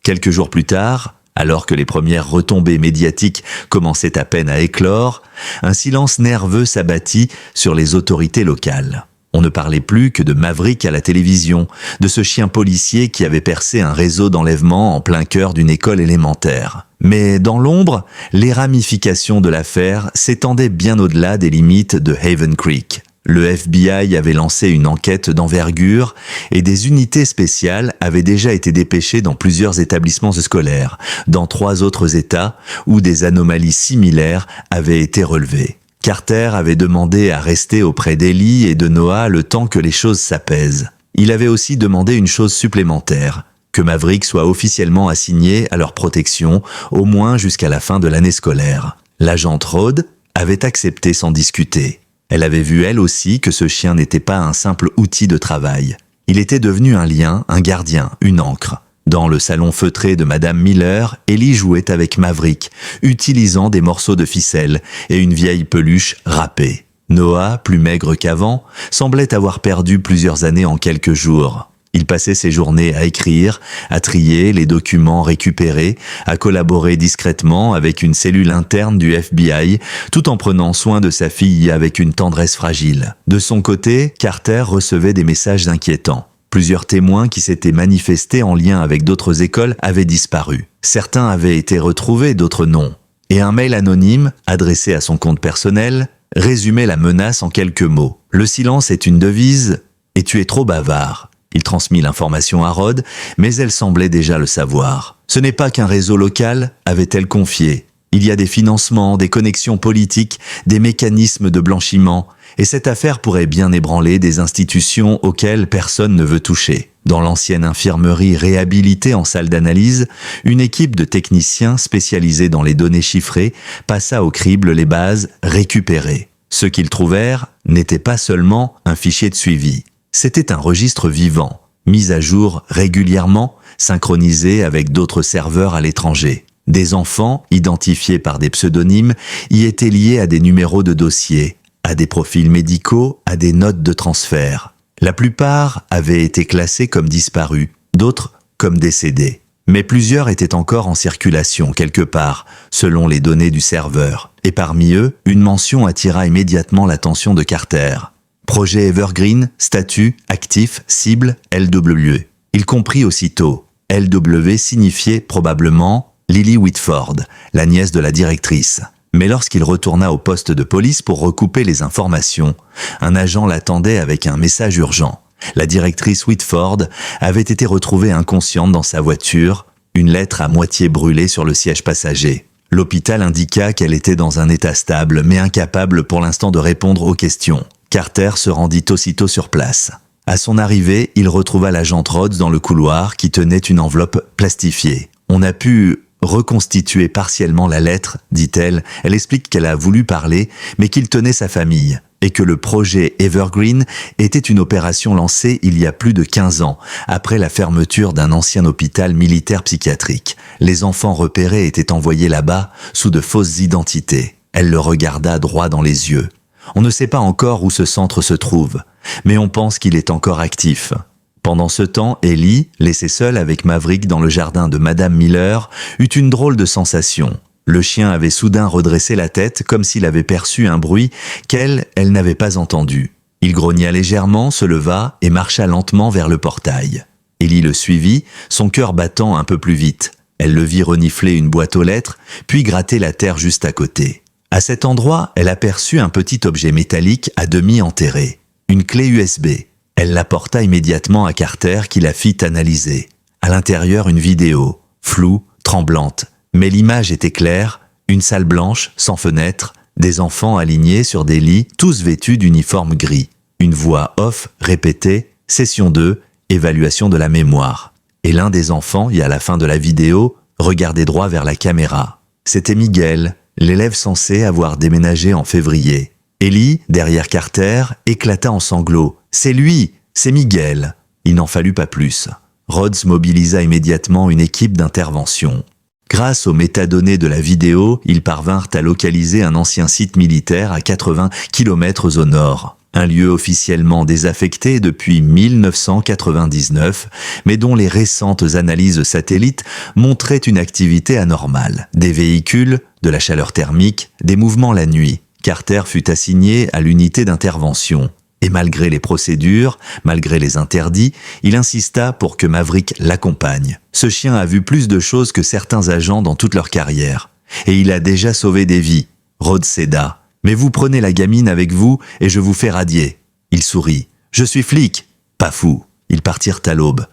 Quelques jours plus tard, Alors que les premières retombées médiatiques commençaient à peine à éclore, un silence nerveux s'abattit sur les autorités locales. On ne parlait plus que de Maverick à la télévision, de ce chien policier qui avait percé un réseau d'enlèvement en plein cœur d'une école élémentaire. Mais dans l'ombre, les ramifications de l'affaire s'étendaient bien au-delà des limites de Haven Creek. Le FBI avait lancé une enquête d'envergure et des unités spéciales avaient déjà été dépêchées dans plusieurs établissements scolaires, dans 3 autres États où des anomalies similaires avaient été relevées. Carter avait demandé à rester auprès d'Ellie et de Noah le temps que les choses s'apaisent. Il avait aussi demandé une chose supplémentaire, que Maverick soit officiellement assigné à leur protection, au moins jusqu'à la fin de l'année scolaire. L'agente Rhodes avait accepté sans discuter. Elle avait vu elle aussi que ce chien n'était pas un simple outil de travail. Il était devenu un lien, un gardien, une ancre. Dans le salon feutré de Madame Miller, Ellie jouait avec Maverick, utilisant des morceaux de ficelle et une vieille peluche râpée. Noah, plus maigre qu'avant, semblait avoir perdu plusieurs années en quelques jours. Il passait ses journées à écrire, à trier les documents récupérés, à collaborer discrètement avec une cellule interne du FBI, tout en prenant soin de sa fille avec une tendresse fragile. De son côté, Carter recevait des messages inquiétants. Plusieurs témoins qui s'étaient manifestés en lien avec d'autres écoles avaient disparu. Certains avaient été retrouvés, d'autres non. Et un mail anonyme, adressé à son compte personnel, résumait la menace en quelques mots. « Le silence est une devise, et tu es trop bavard ». Il transmit l'information à Rhodes, mais elle semblait déjà le savoir. Ce n'est pas qu'un réseau local, avait-elle confié. Il y a des financements, des connexions politiques, des mécanismes de blanchiment, et cette affaire pourrait bien ébranler des institutions auxquelles personne ne veut toucher. Dans l'ancienne infirmerie réhabilitée en salle d'analyse, une équipe de techniciens spécialisés dans les données chiffrées passa au crible les bases récupérées. Ce qu'ils trouvèrent n'était pas seulement un fichier de suivi. C'était un registre vivant, mis à jour régulièrement, synchronisé avec d'autres serveurs à l'étranger. Des enfants, identifiés par des pseudonymes, y étaient liés à des numéros de dossier, à des profils médicaux, à des notes de transfert. La plupart avaient été classés comme disparus, d'autres comme décédés. Mais plusieurs étaient encore en circulation quelque part, selon les données du serveur. Et parmi eux, une mention attira immédiatement l'attention de Carter. Projet Evergreen, statut, actif, cible, LW. Il comprit aussitôt. LW signifiait probablement Lily Whitford, la nièce de la directrice. Mais lorsqu'il retourna au poste de police pour recouper les informations, un agent l'attendait avec un message urgent. La directrice Whitford avait été retrouvée inconsciente dans sa voiture, une lettre à moitié brûlée sur le siège passager. L'hôpital indiqua qu'elle était dans un état stable, mais incapable pour l'instant de répondre aux questions. Carter se rendit aussitôt sur place. À son arrivée, il retrouva l'agente Rhodes dans le couloir qui tenait une enveloppe plastifiée. On a pu reconstituer partiellement la lettre, dit-elle. Elle explique qu'elle a voulu parler, mais qu'il tenait sa famille, et que le projet Evergreen était une opération lancée il y a plus de 15 ans, après la fermeture d'un ancien hôpital militaire psychiatrique. Les enfants repérés étaient envoyés là-bas sous de fausses identités. Elle le regarda droit dans les yeux. On ne sait pas encore où ce centre se trouve, mais on pense qu'il est encore actif. Pendant ce temps, Ellie, laissée seule avec Maverick dans le jardin de Madame Miller, eut une drôle de sensation. Le chien avait soudain redressé la tête comme s'il avait perçu un bruit qu'elle n'avait pas entendu. Il grogna légèrement, se leva et marcha lentement vers le portail. Ellie le suivit, son cœur battant un peu plus vite. Elle le vit renifler une boîte aux lettres, puis gratter la terre juste à côté. À cet endroit, elle aperçut un petit objet métallique à demi enterré, une clé USB. Elle la porta immédiatement à Carter qui la fit analyser. À l'intérieur, une vidéo, floue, tremblante, mais l'image était claire, une salle blanche, sans fenêtre, des enfants alignés sur des lits, tous vêtus d'uniformes gris. Une voix off répétait « Session 2, évaluation de la mémoire ». Et l'un des enfants, à la fin de la vidéo, regardait droit vers la caméra. C'était Miguel, l'élève censé avoir déménagé en février. Ellie, derrière Carter, éclata en sanglots. « C'est lui, c'est Miguel !» Il n'en fallut pas plus. Rhodes mobilisa immédiatement une équipe d'intervention. Grâce aux métadonnées de la vidéo, ils parvinrent à localiser un ancien site militaire à 80 km au nord. un lieu officiellement désaffecté depuis 1999, mais dont les récentes analyses satellites montraient une activité anormale. Des véhicules, de la chaleur thermique, des mouvements la nuit. Carter fut assigné à l'unité d'intervention. Et malgré les procédures, malgré les interdits, il insista pour que Maverick l'accompagne. Ce chien a vu plus de choses que certains agents dans toute leur carrière. Et il a déjà sauvé des vies. Rod céda. Mais vous prenez la gamine avec vous et je vous fais radier. Il sourit. Je suis flic. Pas fou. Ils partirent à l'aube.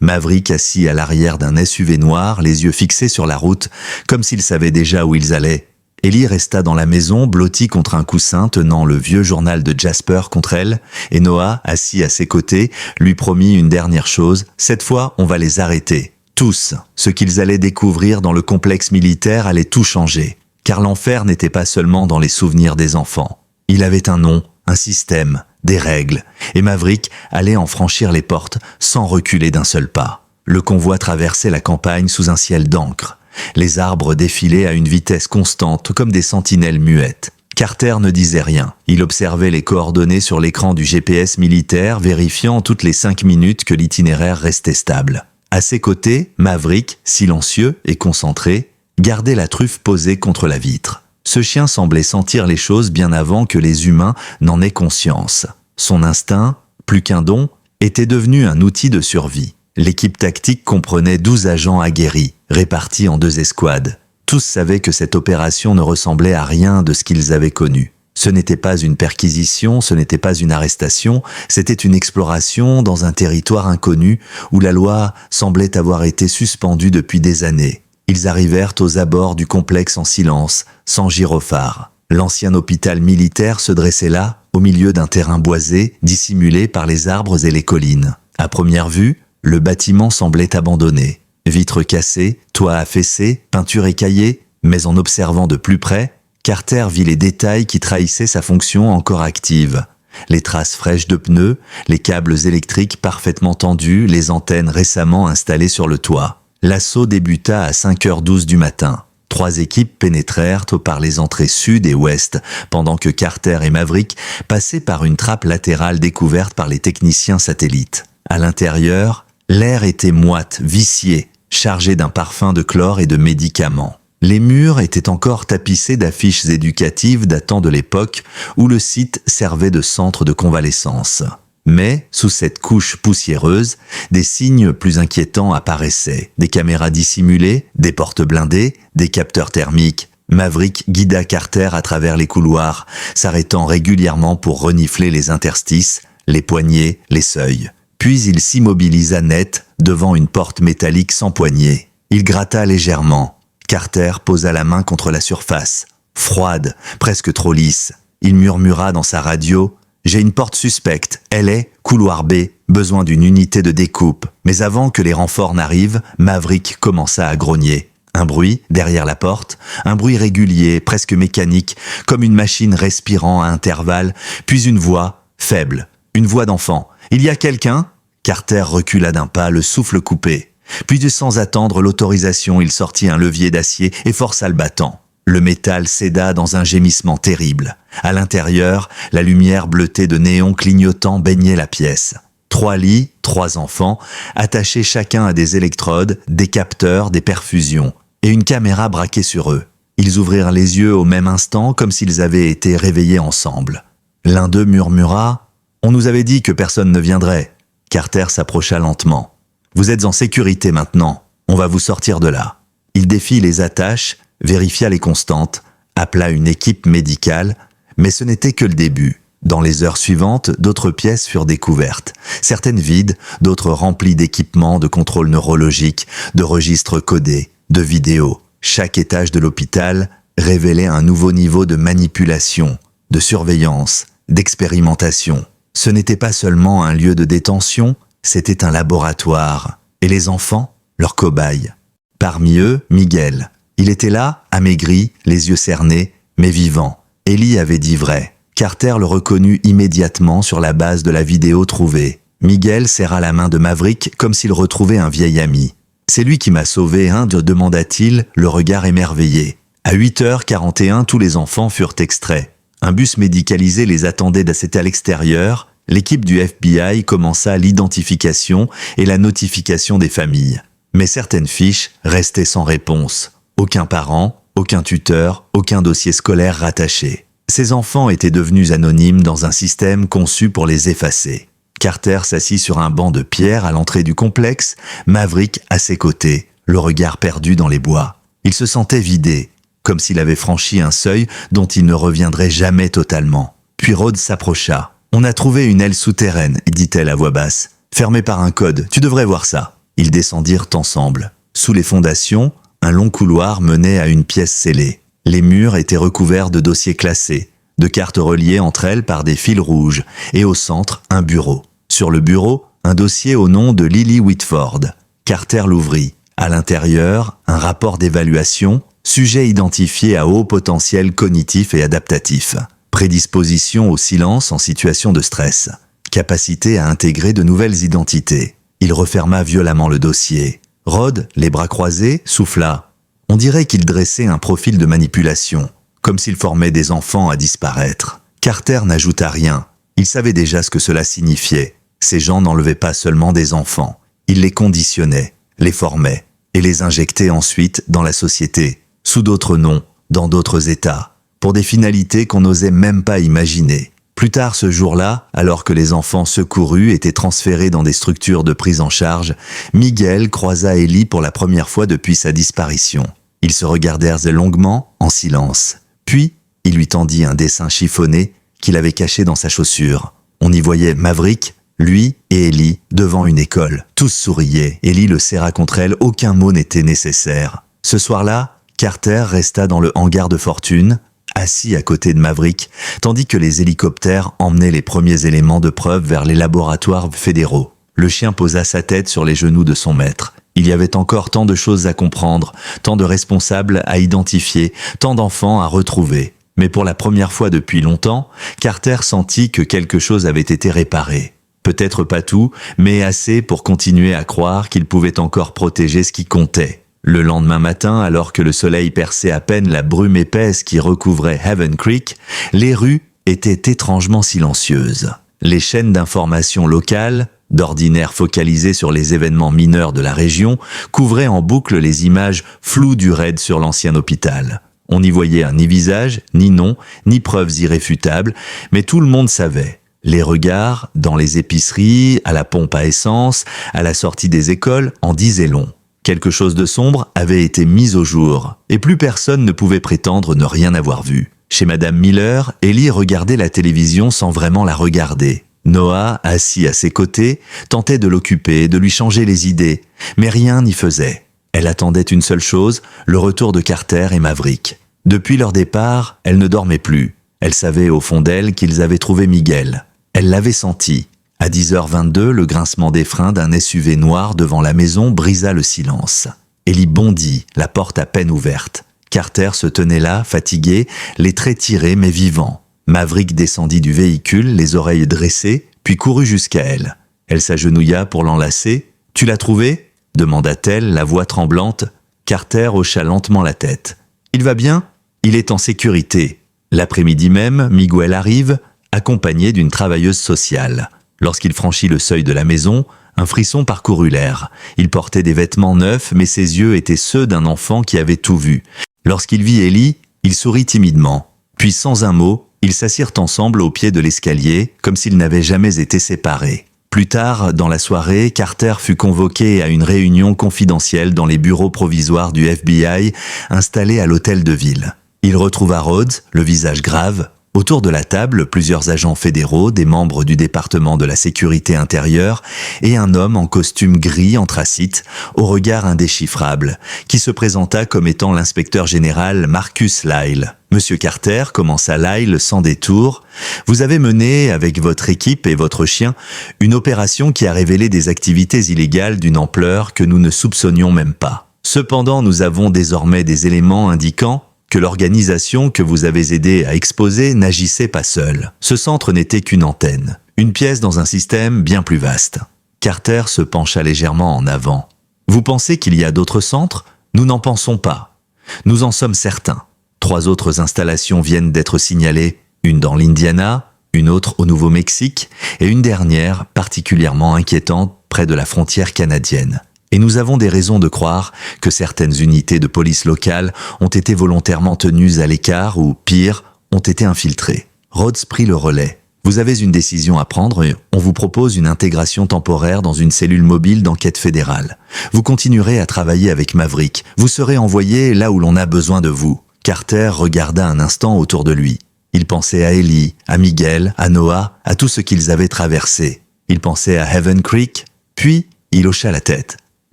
Maverick assis à l'arrière d'un SUV noir, les yeux fixés sur la route, comme s'ils savaient déjà où ils allaient. Ellie resta dans la maison, blottie contre un coussin, tenant le vieux journal de Jasper contre elle, et Noah, assis à ses côtés, lui promit une dernière chose. Cette fois, on va les arrêter. Tous. Ce qu'ils allaient découvrir dans le complexe militaire allait tout changer. Car l'enfer n'était pas seulement dans les souvenirs des enfants. Il avait un nom, un système, des règles, et Maverick allait en franchir les portes sans reculer d'un seul pas. Le convoi traversait la campagne sous un ciel d'encre. Les arbres défilaient à une vitesse constante comme des sentinelles muettes. Carter ne disait rien. Il observait les coordonnées sur l'écran du GPS militaire, vérifiant toutes les 5 minutes que l'itinéraire restait stable. À ses côtés, Maverick, silencieux et concentré, gardait la truffe posée contre la vitre. Ce chien semblait sentir les choses bien avant que les humains n'en aient conscience. Son instinct, plus qu'un don, était devenu un outil de survie. L'équipe tactique comprenait 12 agents aguerris, répartis en 2 escouades. Tous savaient que cette opération ne ressemblait à rien de ce qu'ils avaient connu. Ce n'était pas une perquisition, ce n'était pas une arrestation, c'était une exploration dans un territoire inconnu où la loi semblait avoir été suspendue depuis des années. Ils arrivèrent aux abords du complexe en silence, sans gyrophare. L'ancien hôpital militaire se dressait là, au milieu d'un terrain boisé, dissimulé par les arbres et les collines. À première vue, le bâtiment semblait abandonné. Vitres cassées, toits affaissés, peinture écaillée, mais en observant de plus près, Carter vit les détails qui trahissaient sa fonction encore active. Les traces fraîches de pneus, les câbles électriques parfaitement tendus, les antennes récemment installées sur le toit. L'assaut débuta à 5h12 du matin. 3 équipes pénétrèrent par les entrées sud et ouest, pendant que Carter et Maverick passaient par une trappe latérale découverte par les techniciens satellites. À l'intérieur, l'air était moite, vicié, chargé d'un parfum de chlore et de médicaments. Les murs étaient encore tapissés d'affiches éducatives datant de l'époque où le site servait de centre de convalescence. Mais, sous cette couche poussiéreuse, des signes plus inquiétants apparaissaient. Des caméras dissimulées, des portes blindées, des capteurs thermiques. Maverick guida Carter à travers les couloirs, s'arrêtant régulièrement pour renifler les interstices, les poignées, les seuils. Puis il s'immobilisa net devant une porte métallique sans poignée. Il gratta légèrement. Carter posa la main contre la surface. Froide, presque trop lisse. Il murmura dans sa radio « J'ai une porte suspecte. Elle est couloir B. Besoin d'une unité de découpe. » Mais avant que les renforts n'arrivent, Maverick commença à grogner. Un bruit derrière la porte, un bruit régulier, presque mécanique, comme une machine respirant à intervalles, puis une voix faible, une voix d'enfant. « Il y a quelqu'un ?» Carter recula d'un pas, le souffle coupé. Puis sans attendre l'autorisation, il sortit un levier d'acier et força le battant. Le métal céda dans un gémissement terrible. À l'intérieur, la lumière bleutée de néon clignotant baignait la pièce. 3 lits, 3 enfants, attachés chacun à des électrodes, des capteurs, des perfusions, et une caméra braquée sur eux. Ils ouvrirent les yeux au même instant, comme s'ils avaient été réveillés ensemble. L'un d'eux murmura « On nous avait dit que personne ne viendrait ». Carter s'approcha lentement. « Vous êtes en sécurité maintenant, on va vous sortir de là ». Il défit les attaches, vérifia les constantes, appela une équipe médicale, mais ce n'était que le début. Dans les heures suivantes, d'autres pièces furent découvertes, certaines vides, d'autres remplies d'équipements de contrôle neurologique, de registres codés, de vidéos. Chaque étage de l'hôpital révélait un nouveau niveau de manipulation, de surveillance, d'expérimentation. Ce n'était pas seulement un lieu de détention, c'était un laboratoire. Et les enfants, leurs cobayes. Parmi eux, Miguel. Il était là, amaigri, les yeux cernés, mais vivant. Ellie avait dit vrai. Carter le reconnut immédiatement sur la base de la vidéo trouvée. Miguel serra la main de Maverick comme s'il retrouvait un vieil ami. « C'est lui qui m'a sauvé, hein ?» demanda-t-il, le regard émerveillé. À 8h41, tous les enfants furent extraits. Un bus médicalisé les attendait à l'extérieur. L'équipe du FBI commença l'identification et la notification des familles. Mais certaines fiches restaient sans réponse. Aucun parent, aucun tuteur, aucun dossier scolaire rattaché. Ces enfants étaient devenus anonymes dans un système conçu pour les effacer. Carter s'assit sur un banc de pierre à l'entrée du complexe, Maverick à ses côtés, le regard perdu dans les bois. Il se sentait vidé, comme s'il avait franchi un seuil dont il ne reviendrait jamais totalement. Puis Rhodes s'approcha. « On a trouvé une aile souterraine, dit-elle à voix basse. Fermée par un code, tu devrais voir ça. » Ils descendirent ensemble. Sous les fondations, un long couloir menait à une pièce scellée. Les murs étaient recouverts de dossiers classés, de cartes reliées entre elles par des fils rouges, et au centre, un bureau. Sur le bureau, un dossier au nom de Lily Whitford. Carter l'ouvrit. À l'intérieur, un rapport d'évaluation, sujet identifié à haut potentiel cognitif et adaptatif. Prédisposition au silence en situation de stress. Capacité à intégrer de nouvelles identités. Il referma violemment le dossier. Rhodes, les bras croisés, souffla. On dirait qu'il dressait un profil de manipulation, comme s'il formait des enfants à disparaître. Carter n'ajouta rien. Il savait déjà ce que cela signifiait. Ces gens n'enlevaient pas seulement des enfants. Ils les conditionnaient, les formaient, et les injectaient ensuite dans la société, sous d'autres noms, dans d'autres états, pour des finalités qu'on n'osait même pas imaginer. Plus tard ce jour-là, alors que les enfants secourus étaient transférés dans des structures de prise en charge, Miguel croisa Ellie pour la première fois depuis sa disparition. Ils se regardèrent longuement, en silence. Puis, il lui tendit un dessin chiffonné qu'il avait caché dans sa chaussure. On y voyait Maverick, lui et Ellie, devant une école. Tous souriaient. Ellie le serra contre elle, aucun mot n'était nécessaire. Ce soir-là, Carter resta dans le hangar de fortune, assis à côté de Maverick, tandis que les hélicoptères emmenaient les premiers éléments de preuve vers les laboratoires fédéraux. Le chien posa sa tête sur les genoux de son maître. Il y avait encore tant de choses à comprendre, tant de responsables à identifier, tant d'enfants à retrouver. Mais pour la première fois depuis longtemps, Carter sentit que quelque chose avait été réparé. Peut-être pas tout, mais assez pour continuer à croire qu'il pouvait encore protéger ce qui comptait. Le lendemain matin, alors que le soleil perçait à peine la brume épaisse qui recouvrait Haven Creek, les rues étaient étrangement silencieuses. Les chaînes d'information locales, d'ordinaire focalisées sur les événements mineurs de la région, couvraient en boucle les images floues du raid sur l'ancien hôpital. On n'y voyait ni visage, ni nom, ni preuves irréfutables, mais tout le monde savait. Les regards, dans les épiceries, à la pompe à essence, à la sortie des écoles, en disaient long. Quelque chose de sombre avait été mis au jour, et plus personne ne pouvait prétendre ne rien avoir vu. Chez Madame Miller, Ellie regardait la télévision sans vraiment la regarder. Noah, assis à ses côtés, tentait de l'occuper, de lui changer les idées, mais rien n'y faisait. Elle attendait une seule chose, le retour de Carter et Maverick. Depuis leur départ, elle ne dormait plus. Elle savait au fond d'elle qu'ils avaient trouvé Miguel. Elle l'avait senti. À 10h22, le grincement des freins d'un SUV noir devant la maison brisa le silence. Ellie bondit, la porte à peine ouverte. Carter se tenait là, fatigué, les traits tirés mais vivants. Maverick descendit du véhicule, les oreilles dressées, puis courut jusqu'à elle. Elle s'agenouilla pour l'enlacer. « Tu l'as trouvé ?» demanda-t-elle, la voix tremblante. Carter hocha lentement la tête. « Il va bien ? Il est en sécurité. » L'après-midi même, Miguel arrive, accompagné d'une travailleuse sociale. Lorsqu'il franchit le seuil de la maison, un frisson parcourut l'air. Il portait des vêtements neufs, mais ses yeux étaient ceux d'un enfant qui avait tout vu. Lorsqu'il vit Ellie, il sourit timidement. Puis sans un mot, ils s'assirent ensemble au pied de l'escalier, comme s'ils n'avaient jamais été séparés. Plus tard, dans la soirée, Carter fut convoqué à une réunion confidentielle dans les bureaux provisoires du FBI installés à l'hôtel de ville. Il retrouva Rhodes, le visage grave. Autour de la table, plusieurs agents fédéraux, des membres du département de la sécurité intérieure et un homme en costume gris anthracite, au regard indéchiffrable, qui se présenta comme étant l'inspecteur général Marcus Lyle. « Monsieur Carter, commença Lyle sans détour, vous avez mené, avec votre équipe et votre chien, une opération qui a révélé des activités illégales d'une ampleur que nous ne soupçonnions même pas. Cependant, nous avons désormais des éléments indiquant que l'organisation que vous avez aidé à exposer n'agissait pas seule. Ce centre n'était qu'une antenne, une pièce dans un système bien plus vaste. » Carter se pencha légèrement en avant. « Vous pensez qu'il y a d'autres centres ? Nous n'en pensons pas. Nous en sommes certains. 3 autres installations viennent d'être signalées. une dans l'Indiana, une autre au Nouveau-Mexique et une dernière particulièrement inquiétante près de la frontière canadienne. Et nous avons des raisons de croire que certaines unités de police locales ont été volontairement tenues à l'écart ou, pire, ont été infiltrées. Rhodes prit le relais. Vous avez une décision à prendre et on vous propose une intégration temporaire dans une cellule mobile d'enquête fédérale. Vous continuerez à travailler avec Maverick. Vous serez envoyé là où l'on a besoin de vous. Carter regarda un instant autour de lui. Il pensait à Ellie, à Miguel, à Noah, à tout ce qu'ils avaient traversé. Il pensait à Heaven Creek, puis il hocha la tête. «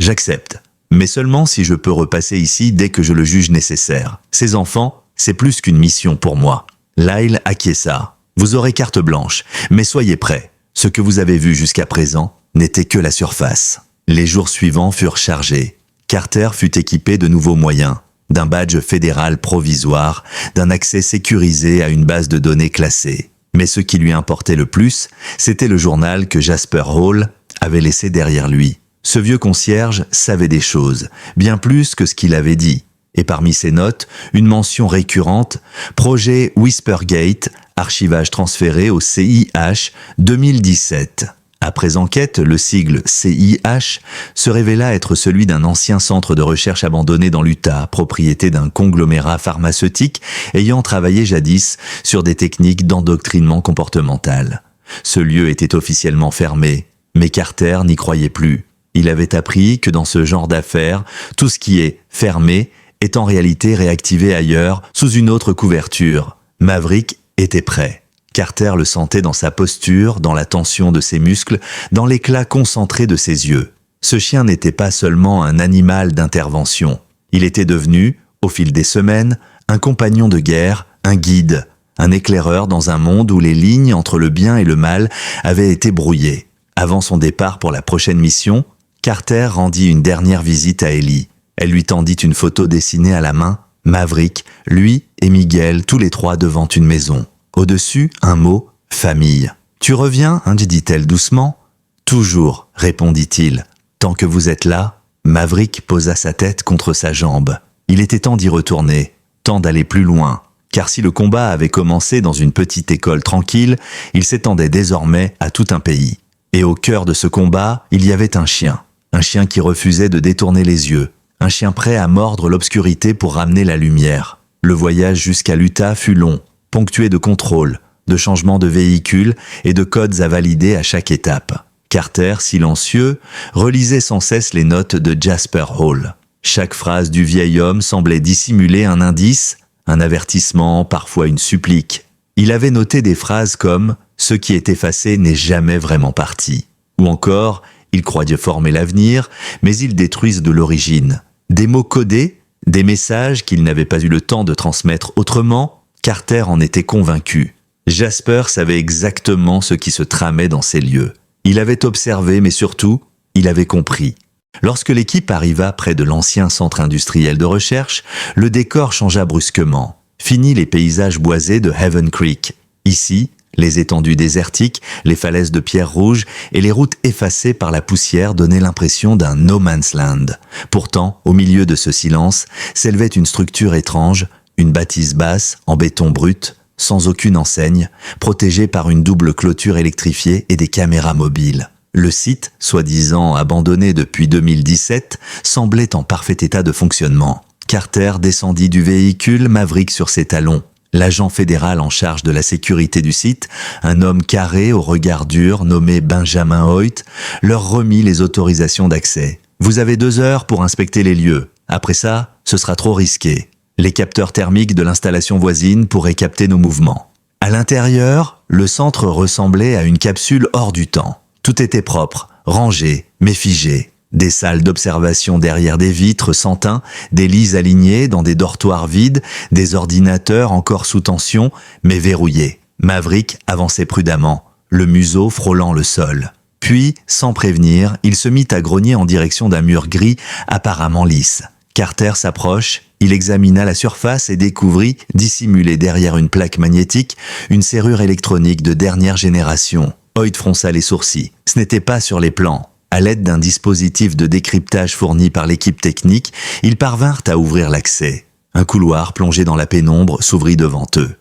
J'accepte, mais seulement si je peux repasser ici dès que je le juge nécessaire. Ces enfants, c'est plus qu'une mission pour moi. » Lyle acquiesça. « Vous aurez carte blanche, mais soyez prêts. Ce que vous avez vu jusqu'à présent n'était que la surface. » Les jours suivants furent chargés. Carter fut équipé de nouveaux moyens, d'un badge fédéral provisoire, d'un accès sécurisé à une base de données classée. Mais ce qui lui importait le plus, c'était le journal que Jasper Hall avait laissé derrière lui. Ce vieux concierge savait des choses, bien plus que ce qu'il avait dit. Et parmi ses notes, une mention récurrente, projet Whispergate, archivage transféré au CIH 2017. Après enquête, le sigle CIH se révéla être celui d'un ancien centre de recherche abandonné dans l'Utah, propriété d'un conglomérat pharmaceutique ayant travaillé jadis sur des techniques d'endoctrinement comportemental. Ce lieu était officiellement fermé, mais Carter n'y croyait plus. Il avait appris que dans ce genre d'affaires, tout ce qui est fermé est en réalité réactivé ailleurs, sous une autre couverture. Maverick était prêt. Carter le sentait dans sa posture, dans la tension de ses muscles, dans l'éclat concentré de ses yeux. Ce chien n'était pas seulement un animal d'intervention. Il était devenu, au fil des semaines, un compagnon de guerre, un guide, un éclaireur dans un monde où les lignes entre le bien et le mal avaient été brouillées. Avant son départ pour la prochaine mission, Carter rendit une dernière visite à Ellie. Elle lui tendit une photo dessinée à la main, Maverick, lui et Miguel, tous les trois devant une maison. Au-dessus, un mot, famille. « Tu reviens ?» dit-elle doucement. « Toujours », répondit-il. « Tant que vous êtes là ?» Maverick posa sa tête contre sa jambe. Il était temps d'y retourner, temps d'aller plus loin. Car si le combat avait commencé dans une petite école tranquille, il s'étendait désormais à tout un pays. Et au cœur de ce combat, il y avait un chien. Un chien qui refusait de détourner les yeux. Un chien prêt à mordre l'obscurité pour ramener la lumière. Le voyage jusqu'à l'Utah fut long, ponctué de contrôles, de changements de véhicule et de codes à valider à chaque étape. Carter, silencieux, relisait sans cesse les notes de Jasper Hall. Chaque phrase du vieil homme semblait dissimuler un indice, un avertissement, parfois une supplique. Il avait noté des phrases comme « Ce qui est effacé n'est jamais vraiment parti » ou encore « Ils croyaient former l'avenir, mais ils détruisent de l'origine ». Des mots codés, des messages qu'il n'avait pas eu le temps de transmettre autrement, Carter en était convaincu. Jasper savait exactement ce qui se tramait dans ces lieux. Il avait observé, mais surtout, il avait compris. Lorsque l'équipe arriva près de l'ancien centre industriel de recherche, le décor changea brusquement. Fini les paysages boisés de Heaven Creek. Ici, les étendues désertiques, les falaises de pierre rouge et les routes effacées par la poussière donnaient l'impression d'un no man's land. Pourtant, au milieu de ce silence, s'élevait une structure étrange, une bâtisse basse, en béton brut, sans aucune enseigne, protégée par une double clôture électrifiée et des caméras mobiles. Le site, soi-disant abandonné depuis 2017, semblait en parfait état de fonctionnement. Carter descendit du véhicule, Maverick sur ses talons. L'agent fédéral en charge de la sécurité du site, un homme carré au regard dur nommé Benjamin Hoyt, leur remit les autorisations d'accès. « Vous avez 2 heures pour inspecter les lieux. Après ça, ce sera trop risqué. Les capteurs thermiques de l'installation voisine pourraient capter nos mouvements. » À l'intérieur, le centre ressemblait à une capsule hors du temps. Tout était propre, rangé, mais figé. Des salles d'observation derrière des vitres sans teint, des lits alignés dans des dortoirs vides, des ordinateurs encore sous tension, mais verrouillés. Maverick avançait prudemment, le museau frôlant le sol. Puis, sans prévenir, il se mit à grogner en direction d'un mur gris apparemment lisse. Carter s'approche, il examina la surface et découvrit, dissimulée derrière une plaque magnétique, une serrure électronique de dernière génération. Hoyt fronça les sourcils. Ce n'était pas sur les plans. À l'aide d'un dispositif de décryptage fourni par l'équipe technique, ils parvinrent à ouvrir l'accès. Un couloir plongé dans la pénombre s'ouvrit devant eux.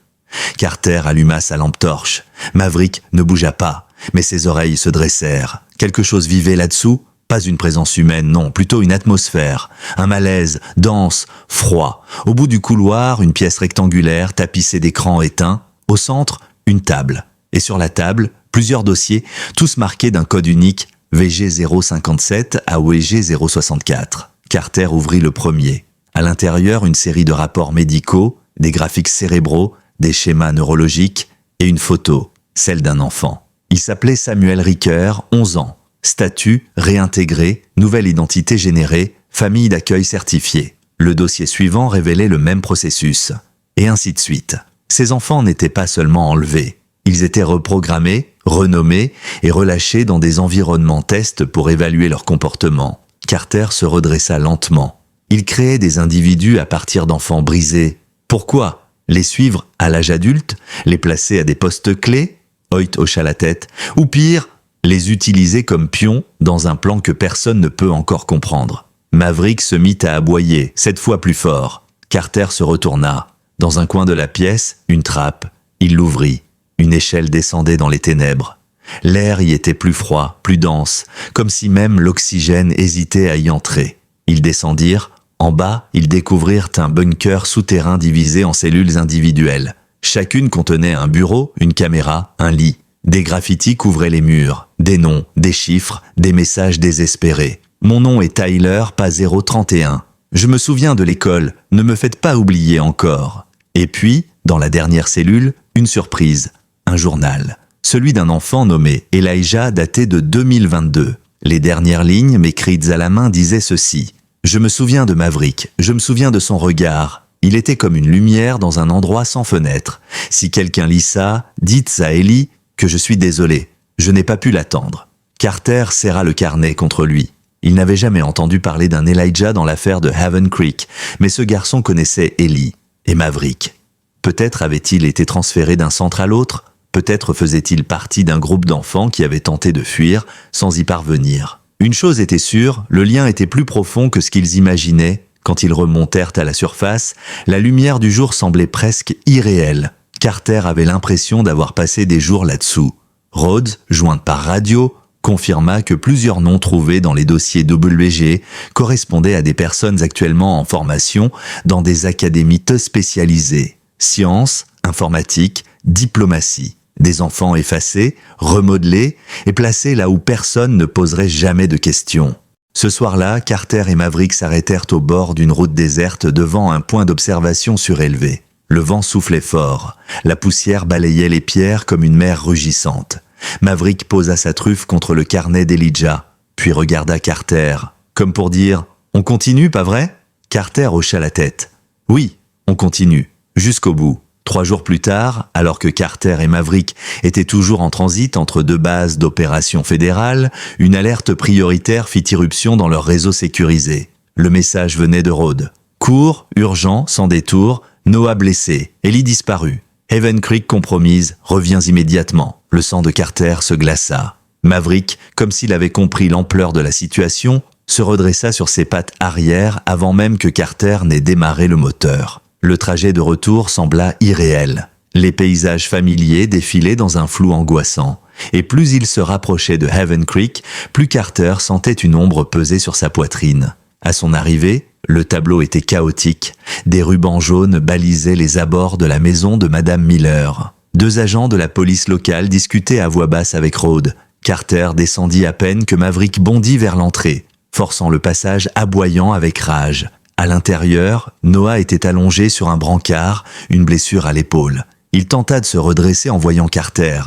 Carter alluma sa lampe torche. Maverick ne bougea pas, mais ses oreilles se dressèrent. Quelque chose vivait là-dessous. Pas une présence humaine, non, plutôt une atmosphère. Un malaise, dense, froid. Au bout du couloir, une pièce rectangulaire tapissée d'écrans éteints. Au centre, une table. Et sur la table, plusieurs dossiers, tous marqués d'un code unique VG057 à VG064. Carter ouvrit le premier. À l'intérieur, une série de rapports médicaux, des graphiques cérébraux, des schémas neurologiques et une photo, celle d'un enfant. Il s'appelait Samuel Ricker, 11 ans. Statut réintégré, nouvelle identité générée, famille d'accueil certifiée. Le dossier suivant révélait le même processus. Et ainsi de suite. Ces enfants n'étaient pas seulement enlevés. Ils étaient reprogrammés, renommés et relâchés dans des environnements tests pour évaluer leur comportement. Carter se redressa lentement. Il créait des individus à partir d'enfants brisés. Pourquoi? Les suivre à l'âge adulte? Les placer à des postes clés? Hoyt hocha la tête. Ou pire, les utiliser comme pions dans un plan que personne ne peut encore comprendre. Maverick se mit à aboyer, cette fois plus fort. Carter se retourna. Dans un coin de la pièce, une trappe. Il l'ouvrit. Une échelle descendait dans les ténèbres. L'air y était plus froid, plus dense, comme si même l'oxygène hésitait à y entrer. Ils descendirent. En bas, ils découvrirent un bunker souterrain divisé en cellules individuelles. Chacune contenait un bureau, une caméra, un lit. Des graffitis couvraient les murs, des noms, des chiffres, des messages désespérés. Mon nom est Tyler, pas 031. Je me souviens de l'école, ne me faites pas oublier encore. Et puis, dans la dernière cellule, une surprise, un journal. Celui d'un enfant nommé Elijah daté de 2022. Les dernières lignes, m'écrites à la main, disaient ceci. Je me souviens de Maverick, je me souviens de son regard. Il était comme une lumière dans un endroit sans fenêtre. Si quelqu'un lit ça, dites à Ellie que je suis désolé, je n'ai pas pu l'attendre. Carter serra le carnet contre lui. Il n'avait jamais entendu parler d'un Elijah dans l'affaire de Haven Creek, mais ce garçon connaissait Ellie et Maverick. Peut-être avait-il été transféré d'un centre à l'autre, peut-être faisait-il partie d'un groupe d'enfants qui avaient tenté de fuir sans y parvenir. Une chose était sûre, le lien était plus profond que ce qu'ils imaginaient. Quand ils remontèrent à la surface, la lumière du jour semblait presque irréelle. Carter avait l'impression d'avoir passé des jours là-dessous. Rhodes, jointe par radio, confirma que plusieurs noms trouvés dans les dossiers WG correspondaient à des personnes actuellement en formation dans des académies spécialisées. Sciences, informatique, diplomatie. Des enfants effacés, remodelés et placés là où personne ne poserait jamais de questions. Ce soir-là, Carter et Maverick s'arrêtèrent au bord d'une route déserte devant un point d'observation surélevé. Le vent soufflait fort. La poussière balayait les pierres comme une mer rugissante. Maverick posa sa truffe contre le carnet d'Elijah, puis regarda Carter, comme pour dire « On continue, pas vrai ?» Carter hocha la tête. « Oui, on continue, jusqu'au bout. » 3 jours plus tard, alors que Carter et Maverick étaient toujours en transit entre 2 bases d'opérations fédérales, une alerte prioritaire fit irruption dans leur réseau sécurisé. Le message venait de Rhodes. Court, urgent, sans détour, Noah blessé, Ellie disparue. Haven Creek compromise, reviens immédiatement. Le sang de Carter se glaça. Maverick, comme s'il avait compris l'ampleur de la situation, se redressa sur ses pattes arrière avant même que Carter n'ait démarré le moteur. Le trajet de retour sembla irréel. Les paysages familiers défilaient dans un flou angoissant. Et plus il se rapprochait de Haven Creek, plus Carter sentait une ombre peser sur sa poitrine. À son arrivée, le tableau était chaotique. Des rubans jaunes balisaient les abords de la maison de Madame Miller. 2 agents de la police locale discutaient à voix basse avec Rhodes. Carter descendit à peine que Maverick bondit vers l'entrée, forçant le passage aboyant avec rage. À l'intérieur, Noah était allongé sur un brancard, une blessure à l'épaule. Il tenta de se redresser en voyant Carter.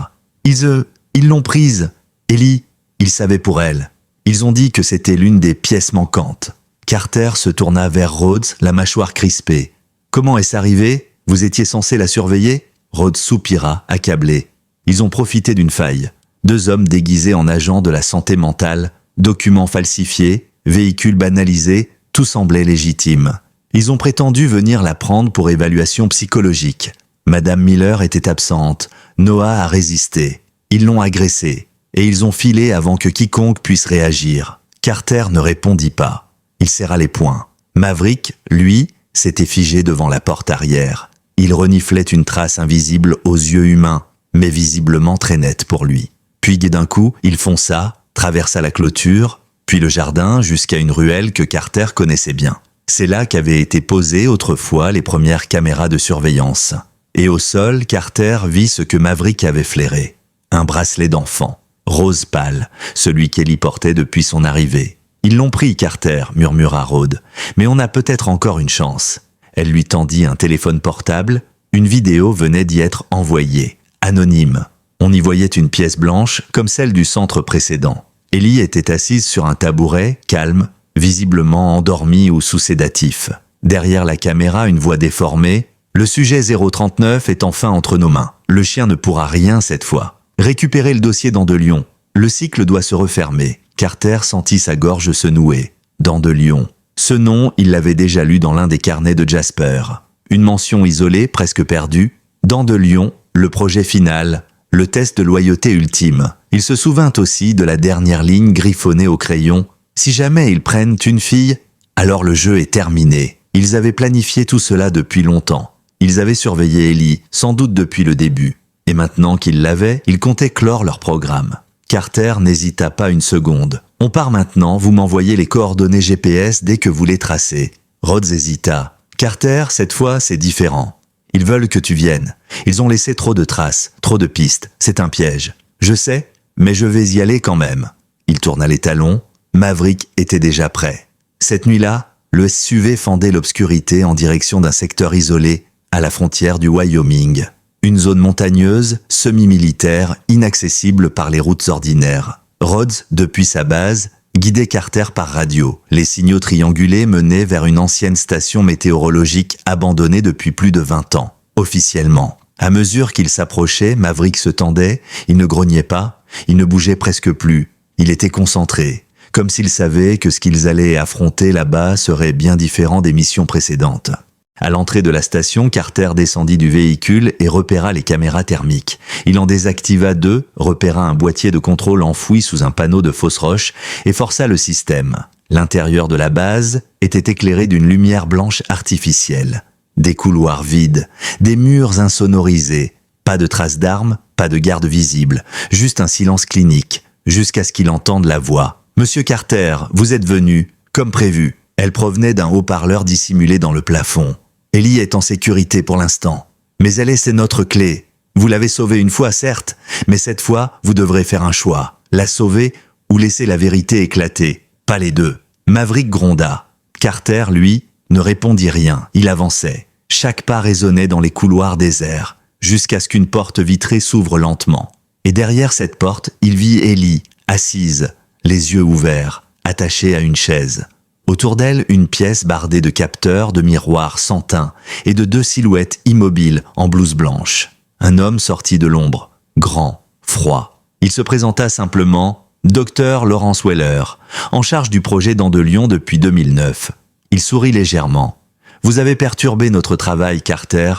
Ils l'ont prise. Ellie, ils savaient pour elle. Ils ont dit que c'était l'une des pièces manquantes. Carter se tourna vers Rhodes, la mâchoire crispée. « Comment est-ce arrivé? Vous étiez censé la surveiller ?» Rhodes soupira, accablé. Ils ont profité d'une faille. 2 hommes déguisés en agents de la santé mentale, documents falsifiés, véhicules banalisés, tout semblait légitime. Ils ont prétendu venir la prendre pour évaluation psychologique. Madame Miller était absente. Noah a résisté. Ils l'ont agressée. Et ils ont filé avant que quiconque puisse réagir. Carter ne répondit pas. Il serra les poings. Maverick, lui, s'était figé devant la porte arrière. Il reniflait une trace invisible aux yeux humains, mais visiblement très nette pour lui. Puis d'un coup, il fonça, traversa la clôture, puis le jardin jusqu'à une ruelle que Carter connaissait bien. C'est là qu'avaient été posées autrefois les premières caméras de surveillance. Et au sol, Carter vit ce que Maverick avait flairé. Un bracelet d'enfant, rose pâle, celui qu'Ellie portait depuis son arrivée. « Ils l'ont pris, Carter », murmura Rhodes. « Mais on a peut-être encore une chance. » Elle lui tendit un téléphone portable. Une vidéo venait d'y être envoyée. Anonyme. On y voyait une pièce blanche, comme celle du centre précédent. Ellie était assise sur un tabouret, calme, visiblement endormie ou sous sédatif. Derrière la caméra, une voix déformée. « Le sujet 039 est enfin entre nos mains. Le chien ne pourra rien cette fois. Récupérez le dossier d'Andelion. Le cycle doit se refermer. » Carter sentit sa gorge se nouer. Dandelion. Ce nom, il l'avait déjà lu dans l'un des carnets de Jasper. Une mention isolée, presque perdue. Dandelion, le projet final, le test de loyauté ultime. Il se souvint aussi de la dernière ligne griffonnée au crayon. Si jamais ils prennent une fille, alors le jeu est terminé. Ils avaient planifié tout cela depuis longtemps. Ils avaient surveillé Ellie, sans doute depuis le début. Et maintenant qu'ils l'avaient, ils comptaient clore leur programme. Carter n'hésita pas une seconde. « On part maintenant, vous m'envoyez les coordonnées GPS dès que vous les tracez. » Rhodes hésita. « Carter, cette fois, c'est différent. Ils veulent que tu viennes. Ils ont laissé trop de traces, trop de pistes. C'est un piège. Je sais, mais je vais y aller quand même. » Il tourna les talons. Maverick était déjà prêt. Cette nuit-là, le SUV fendait l'obscurité en direction d'un secteur isolé, à la frontière du Wyoming. Une zone montagneuse, semi-militaire, inaccessible par les routes ordinaires. Rhodes, depuis sa base, guidait Carter par radio. Les signaux triangulés menaient vers une ancienne station météorologique abandonnée depuis plus de 20 ans, officiellement. À mesure qu'il s'approchait, Maverick se tendait, il ne grognait pas, il ne bougeait presque plus. Il était concentré, comme s'il savait que ce qu'ils allaient affronter là-bas serait bien différent des missions précédentes. À l'entrée de la station, Carter descendit du véhicule et repéra les caméras thermiques. Il en désactiva 2, repéra un boîtier de contrôle enfoui sous un panneau de fausse roche et força le système. L'intérieur de la base était éclairé d'une lumière blanche artificielle. Des couloirs vides, des murs insonorisés, pas de traces d'armes, pas de garde visible, juste un silence clinique, jusqu'à ce qu'il entende la voix. « Monsieur Carter, vous êtes venu, comme prévu. » Elle provenait d'un haut-parleur dissimulé dans le plafond. Ellie est en sécurité pour l'instant, mais elle est notre clé. Vous l'avez sauvée une fois, certes, mais cette fois, vous devrez faire un choix. La sauver ou laisser la vérité éclater. Pas les deux. Maverick gronda. Carter, lui, ne répondit rien. Il avançait. Chaque pas résonnait dans les couloirs déserts, jusqu'à ce qu'une porte vitrée s'ouvre lentement. Et derrière cette porte, il vit Ellie, assise, les yeux ouverts, attachée à une chaise. Autour d'elle, une pièce bardée de capteurs, de miroirs sans teint et de 2 silhouettes immobiles en blouse blanche. Un homme sortit de l'ombre, grand, froid. Il se présenta simplement « Dr Lawrence Weller, en charge du projet d'Andelion depuis 2009. » Il sourit légèrement. « Vous avez perturbé notre travail, Carter,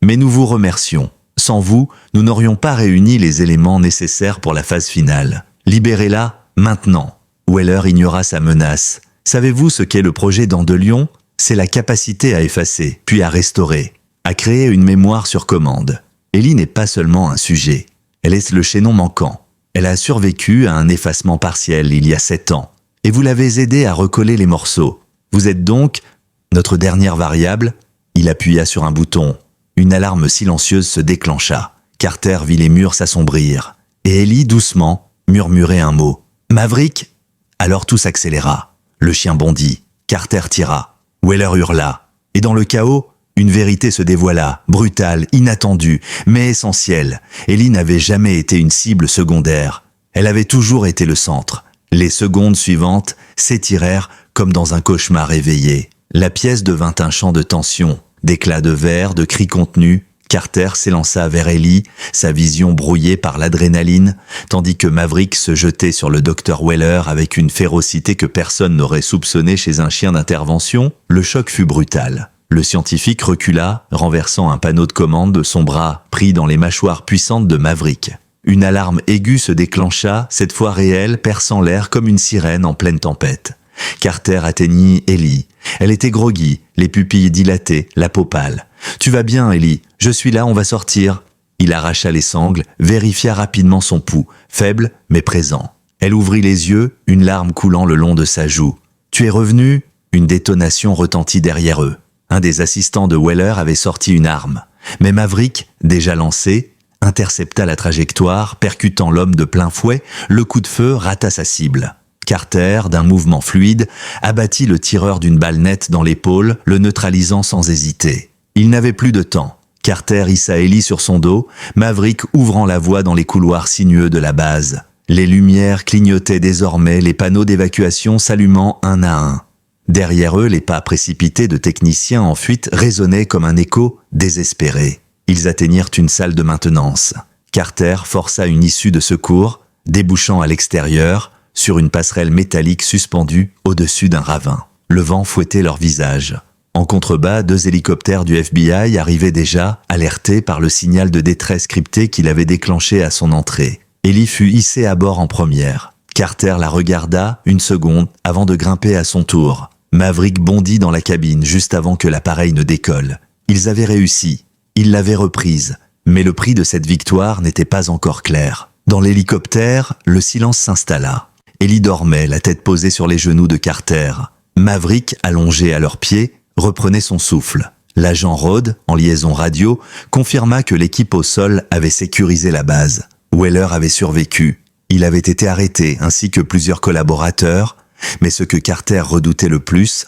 mais nous vous remercions. Sans vous, nous n'aurions pas réuni les éléments nécessaires pour la phase finale. Libérez-la maintenant. » Weller ignora sa menace. Savez-vous ce qu'est le projet d'Andelion? C'est la capacité à effacer, puis à restaurer, à créer une mémoire sur commande. Ellie n'est pas seulement un sujet, elle est le chaînon manquant. Elle a survécu à un effacement partiel il y a 7 ans, et vous l'avez aidé à recoller les morceaux. Vous êtes donc notre dernière variable. Il appuya sur un bouton. Une alarme silencieuse se déclencha. Carter vit les murs s'assombrir, et Ellie, doucement, murmurait un mot. « Maverick ?» Alors tout s'accéléra. Le chien bondit, Carter tira, Weller hurla, et dans le chaos, une vérité se dévoila, brutale, inattendue, mais essentielle. Ellie n'avait jamais été une cible secondaire, elle avait toujours été le centre. Les secondes suivantes s'étirèrent comme dans un cauchemar éveillé. La pièce devint un champ de tension, d'éclats de verre, de cris contenus. Carter s'élança vers Ellie, sa vision brouillée par l'adrénaline, tandis que Maverick se jetait sur le Dr Weller avec une férocité que personne n'aurait soupçonnée chez un chien d'intervention. Le choc fut brutal. Le scientifique recula, renversant un panneau de commande de son bras, pris dans les mâchoires puissantes de Maverick. Une alarme aiguë se déclencha, cette fois réelle, perçant l'air comme une sirène en pleine tempête. Carter atteignit Ellie. Elle était groggy, les pupilles dilatées, la peau pâle. « Tu vas bien, Ellie? Je suis là, on va sortir. » Il arracha les sangles, vérifia rapidement son pouls, faible mais présent. Elle ouvrit les yeux, une larme coulant le long de sa joue. « Tu es revenu ?» Une détonation retentit derrière eux. Un des assistants de Weller avait sorti une arme. Mais Maverick, déjà lancé, intercepta la trajectoire, percutant l'homme de plein fouet, le coup de feu rata sa cible. Carter, d'un mouvement fluide, abattit le tireur d'une balle nette dans l'épaule, le neutralisant sans hésiter. Il n'avait plus de temps. Carter hissa Ellie sur son dos, Maverick ouvrant la voie dans les couloirs sinueux de la base. Les lumières clignotaient désormais, les panneaux d'évacuation s'allumant un à un. Derrière eux, les pas précipités de techniciens en fuite résonnaient comme un écho désespéré. Ils atteignirent une salle de maintenance. Carter força une issue de secours, débouchant à l'extérieur, sur une passerelle métallique suspendue au-dessus d'un ravin. Le vent fouettait leurs visages. En contrebas, 2 hélicoptères du FBI arrivaient déjà, alertés par le signal de détresse crypté qu'il avait déclenché à son entrée. Ellie fut hissée à bord en première. Carter la regarda une seconde avant de grimper à son tour. Maverick bondit dans la cabine juste avant que l'appareil ne décolle. Ils avaient réussi. Ils l'avaient reprise. Mais le prix de cette victoire n'était pas encore clair. Dans l'hélicoptère, le silence s'installa. Ellie dormait, la tête posée sur les genoux de Carter. Maverick, allongé à leurs pieds, reprenait son souffle. L'agent Rhodes, en liaison radio, confirma que l'équipe au sol avait sécurisé la base. Weller avait survécu. Il avait été arrêté, ainsi que plusieurs collaborateurs, mais ce que Carter redoutait le plus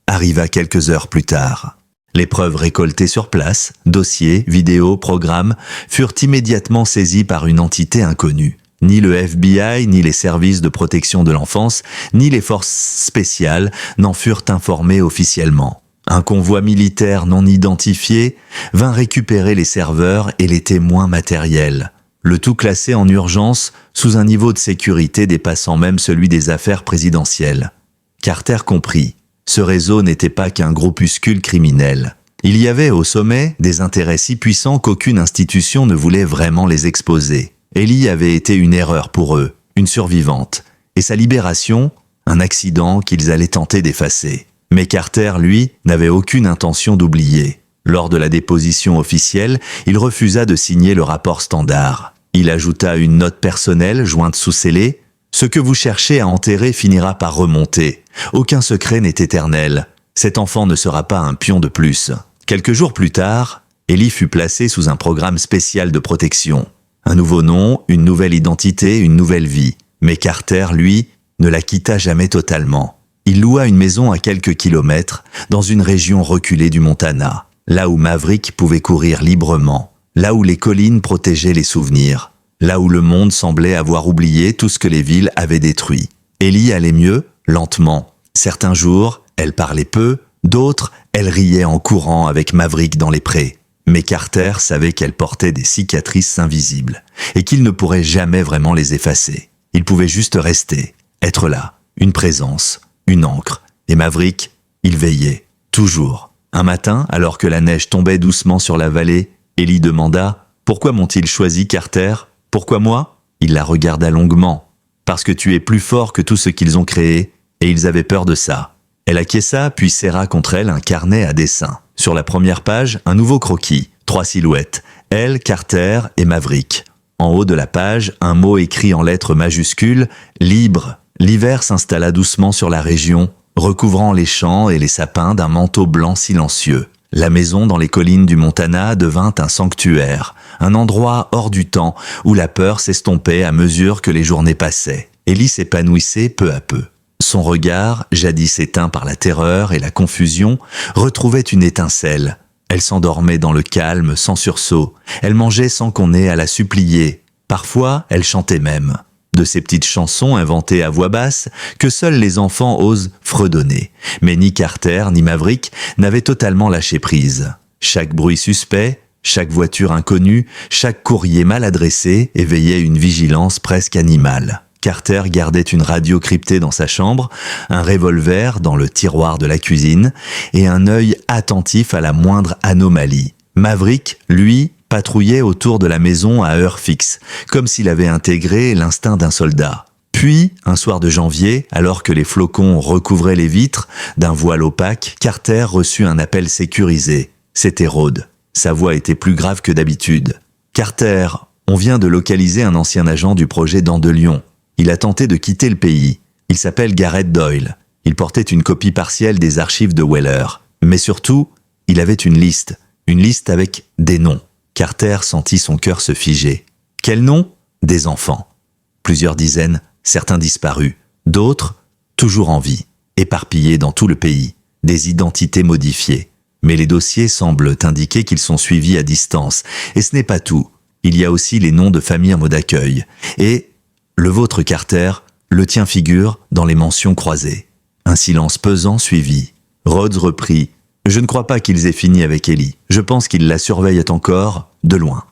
arriva quelques heures plus tard. Les preuves récoltées sur place, dossiers, vidéos, programmes, furent immédiatement saisies par une entité inconnue. Ni le FBI, ni les services de protection de l'enfance, ni les forces spéciales n'en furent informés officiellement. Un convoi militaire non identifié vint récupérer les serveurs et les témoins matériels. Le tout classé en urgence sous un niveau de sécurité dépassant même celui des affaires présidentielles. Carter comprit. Ce réseau n'était pas qu'un groupuscule criminel. Il y avait au sommet des intérêts si puissants qu'aucune institution ne voulait vraiment les exposer. Ellie avait été une erreur pour eux, une survivante, et sa libération, un accident qu'ils allaient tenter d'effacer. Mais Carter, lui, n'avait aucune intention d'oublier. Lors de la déposition officielle, il refusa de signer le rapport standard. Il ajouta une note personnelle jointe sous scellé. « Ce que vous cherchez à enterrer finira par remonter. Aucun secret n'est éternel. Cet enfant ne sera pas un pion de plus. » Quelques jours plus tard, Ellie fut placée sous un programme spécial de protection. Un nouveau nom, une nouvelle identité, une nouvelle vie. Mais Carter, lui, ne la quitta jamais totalement. Il loua une maison à quelques kilomètres, dans une région reculée du Montana, là où Maverick pouvait courir librement, là où les collines protégeaient les souvenirs, là où le monde semblait avoir oublié tout ce que les villes avaient détruit. Ellie allait mieux, lentement. Certains jours, elle parlait peu, d'autres, elle riait en courant avec Maverick dans les prés. Mais Carter savait qu'elle portait des cicatrices invisibles et qu'il ne pourrait jamais vraiment les effacer. Il pouvait juste rester, être là, une présence, une encre. Et Maverick, il veillait, toujours. Un matin, alors que la neige tombait doucement sur la vallée, Ellie demanda « Pourquoi m'ont-ils choisi, Carter? Pourquoi moi ?» Il la regarda longuement. « Parce que tu es plus fort que tout ce qu'ils ont créé, et ils avaient peur de ça. » Elle acquiesça, puis serra contre elle un carnet à dessin. Sur la première page, un nouveau croquis, 3 silhouettes, elle, Carter et Maverick. En haut de la page, un mot écrit en lettres majuscules, « Libre ». L'hiver s'installa doucement sur la région, recouvrant les champs et les sapins d'un manteau blanc silencieux. La maison dans les collines du Montana devint un sanctuaire, un endroit hors du temps où la peur s'estompait à mesure que les journées passaient. Ellie s'épanouissait peu à peu. Son regard, jadis éteint par la terreur et la confusion, retrouvait une étincelle. Elle s'endormait dans le calme, sans sursaut. Elle mangeait sans qu'on ait à la supplier. Parfois, elle chantait même. De ces petites chansons inventées à voix basse que seuls les enfants osent fredonner. Mais ni Carter ni Maverick n'avaient totalement lâché prise. Chaque bruit suspect, chaque voiture inconnue, chaque courrier mal adressé éveillait une vigilance presque animale. Carter gardait une radio cryptée dans sa chambre, un revolver dans le tiroir de la cuisine et un œil attentif à la moindre anomalie. Maverick, lui, patrouillait autour de la maison à heure fixe, comme s'il avait intégré l'instinct d'un soldat. Puis, un soir de janvier, alors que les flocons recouvraient les vitres d'un voile opaque, Carter reçut un appel sécurisé. C'était Rhodes. Sa voix était plus grave que d'habitude. « Carter, on vient de localiser un ancien agent du projet Dandelion. Il a tenté de quitter le pays. Il s'appelle Gareth Doyle. Il portait une copie partielle des archives de Weller. Mais surtout, il avait une liste avec des noms. » Carter sentit son cœur se figer. Quels noms? Des enfants. Plusieurs dizaines, certains disparus. D'autres, toujours en vie, éparpillés dans tout le pays. Des identités modifiées. Mais les dossiers semblent indiquer qu'ils sont suivis à distance. Et ce n'est pas tout. Il y a aussi les noms de familles en mode accueil. Et le vôtre, Carter, le tien figure dans les mentions croisées. Un silence pesant suivit. Rhodes reprit. Je ne crois pas qu'ils aient fini avec Ellie. Je pense qu'ils la surveillent encore, de loin.